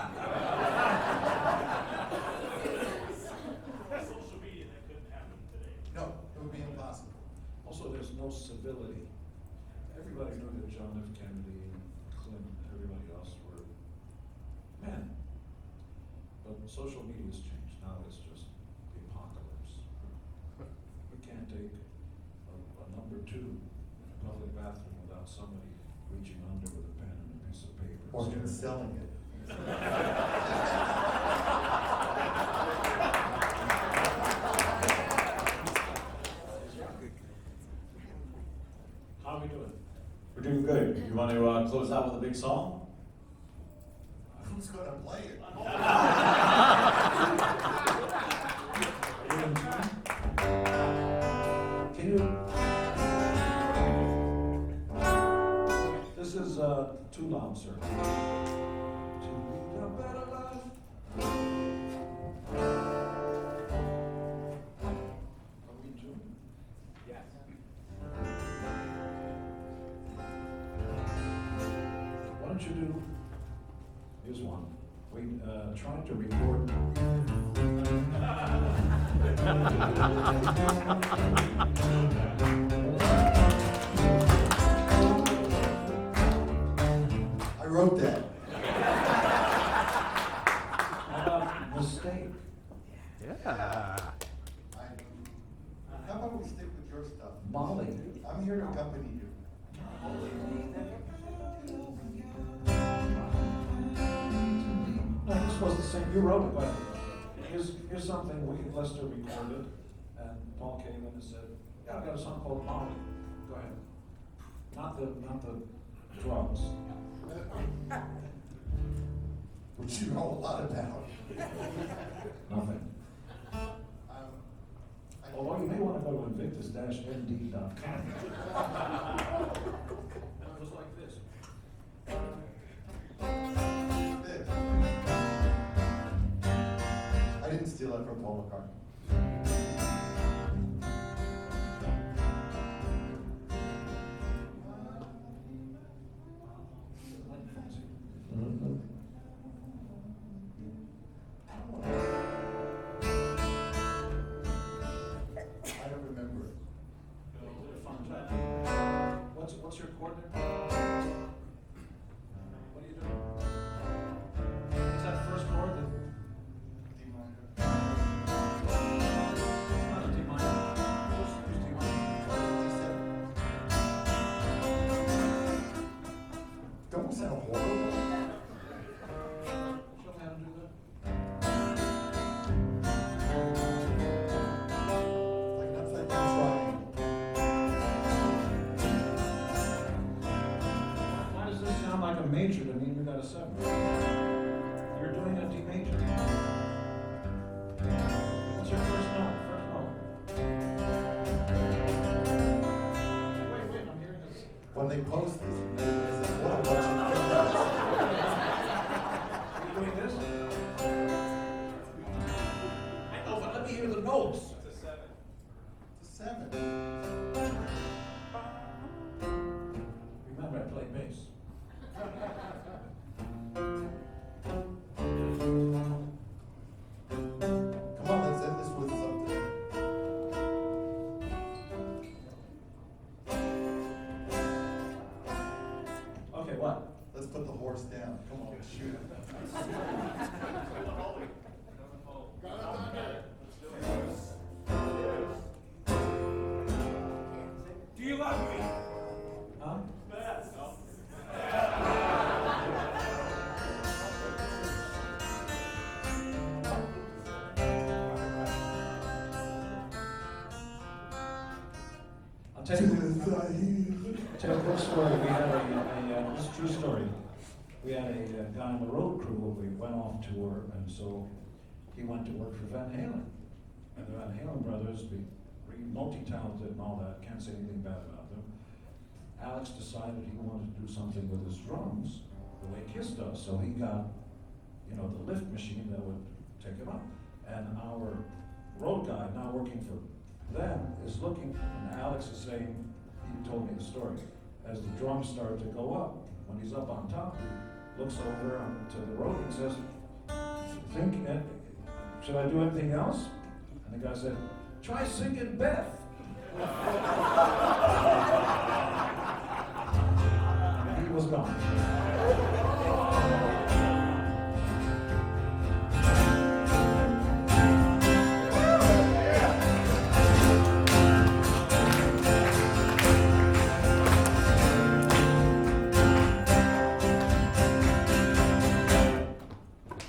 Social media, that couldn't happen today. No, it would be impossible. Also, there's no civility. Everybody knew that John F. Kennedy and Clinton and everybody else were men. But social media's changed. Now it's just the apocalypse. We can't take a number 2 in a public bathroom without somebody reaching under with a pen and a piece of paper. Or him selling it. How are we doing? We're doing good. You want to close out with a big song? Who's gonna play it? Can you? This is too loud, sir. To lead a better life. Are we doing? Yes. Why don't you do? Here's one. We tried to record. I wrote that. How about mistake? How about we stick with your stuff? Molly. I'm here to accompany you. No, this was the same. You wrote it, but here's something Lester recorded, and Paul came in and said, "Yeah, I got a song called Molly. Go ahead." Not the drums. Which you know a lot about. Nothing. Although you may want to go to invictus-md.com. It was like this. I didn't steal it from Paul McCartney. I don't remember it. What's your coordinate? What are you doing? Is that first chord that? D minor. Not a D minor. Who's D minor? Don't sound horrible. Show me how to do that. Like an upside down triangle. Why does this sound like a major to me? We got a 7. You're doing a D major. What's your first note? First note. Wait, I'm hearing this. When they post this, it's like, what a bunch of Are you doing this? I know, but let me hear the notes. It's a 7. It's a 7. Remember, I play bass. Come on, let's end this with something. Okay, what? Let's put the horse down. Come on, shoot it. Do you love me? Huh? I'll tell you a quick story. We had this is a true story. We had a guy on the road crew when we went off tour, and so he went to work for Van Halen. And the Van Halen brothers, multi-talented and all that, can't say anything bad about them. Alex decided he wanted to do something with his drums the way Kiss does, so he got, the lift machine that would take him up. And our road guy, now working for them, is looking, and Alex is saying, he told me the story, as the drums started to go up, when he's up on top, he looks over to the road and says, should I do anything else? And the guy said, try singing Beth. And he was gone.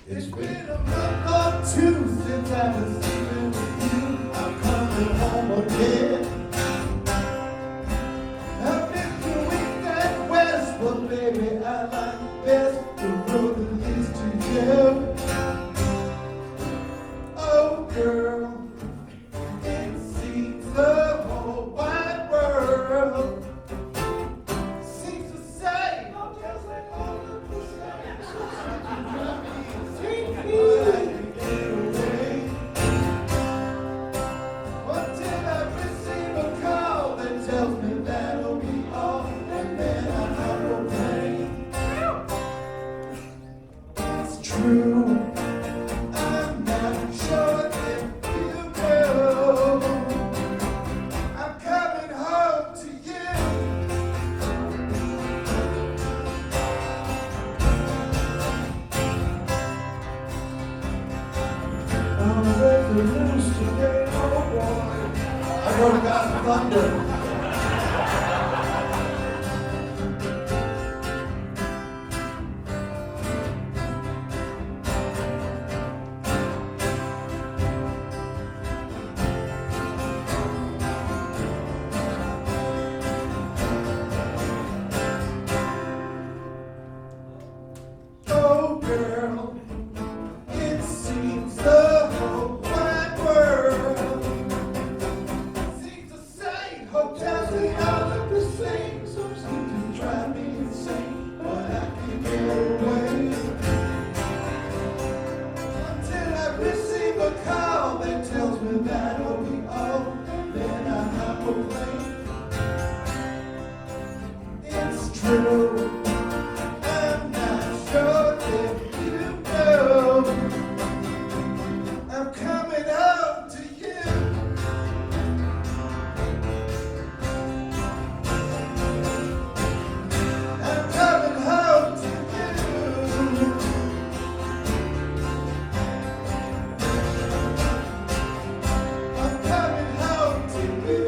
It's been a month or two since I was sleeping with you. I'm coming home again. I've been to east and west, but baby, I like best the road that leads to you. Oh, girl, it seems the whole wide world seems to say, oh, just like all of the until I receive a call that tells me that'll be all, and then I have no pain. It's true, I'm not sure if you know. I'm coming home to you. The news today, oh boy. I wrote about thunder. Oh, girl, it seems the whole wide world seems to say hotels they all look the same. Some seem to drive me insane, but I can get away until I receive a call that tells me that'll be all, and then I have a plane. It's true. I'm not sure if you know. I'm coming home to you. I'm coming home to you. I'm coming home to you.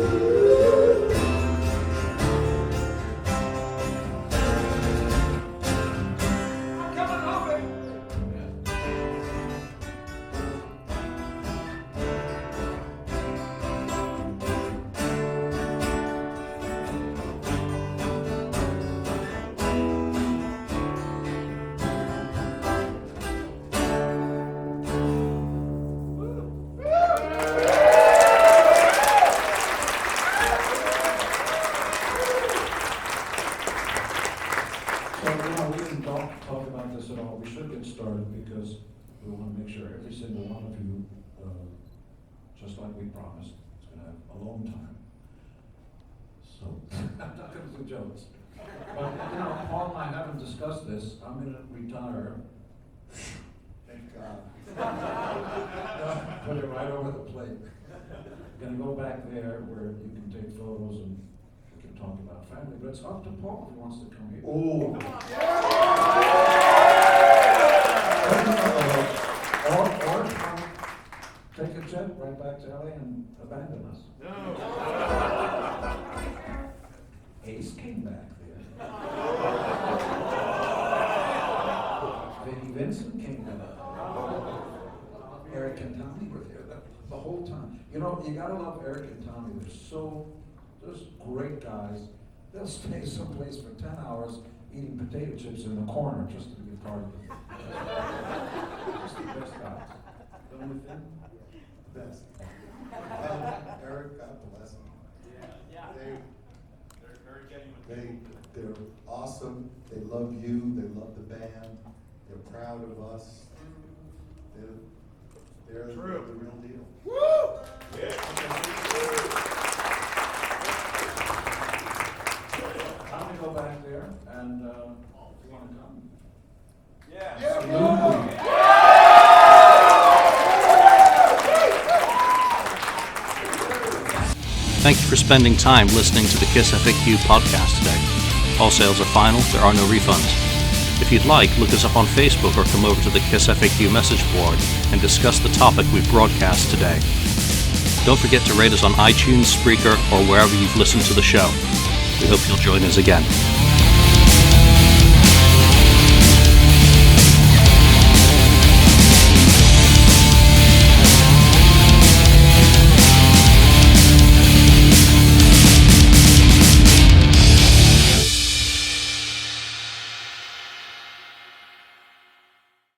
I'm coming home. So, we didn't talk about this at all. We should get started because we want to make sure every single one of you, just like we promised, is going to have alone time. So, I'm not going to do jokes. But, Paul and I haven't discussed this. I'm going to retire. Thank God. Put it right over the plate. Gonna go back there where you can take photos and we can to talk about family, but it's up to Paul if he wants to come here. Oh. Or take a jet right back to LA and abandon us. No. Ace came back there. Vinnie Vincent came back. Eric and Tommy were there the whole time. You know, you gotta love Eric and Tommy. They're just great guys. They'll stay someplace for 10 hours eating potato chips in the corner just to be a part of it. Just the best guys. Don't you think? Best. Eric, God bless him. Yeah. They're very genuine. They're awesome. They love you. They love the band. They're proud of us. They're the real deal. Woo! I'm gonna go back there, and if you want to come. Yeah. Absolutely. Thank you for spending time listening to the KissFAQ podcast today. All sales are final, there are no refunds. If you'd like, look us up on Facebook or come over to the KissFAQ message board and discuss the topic we broadcast today. Don't forget to rate us on iTunes, Spreaker, or wherever you've listened to the show. We hope you'll join us again.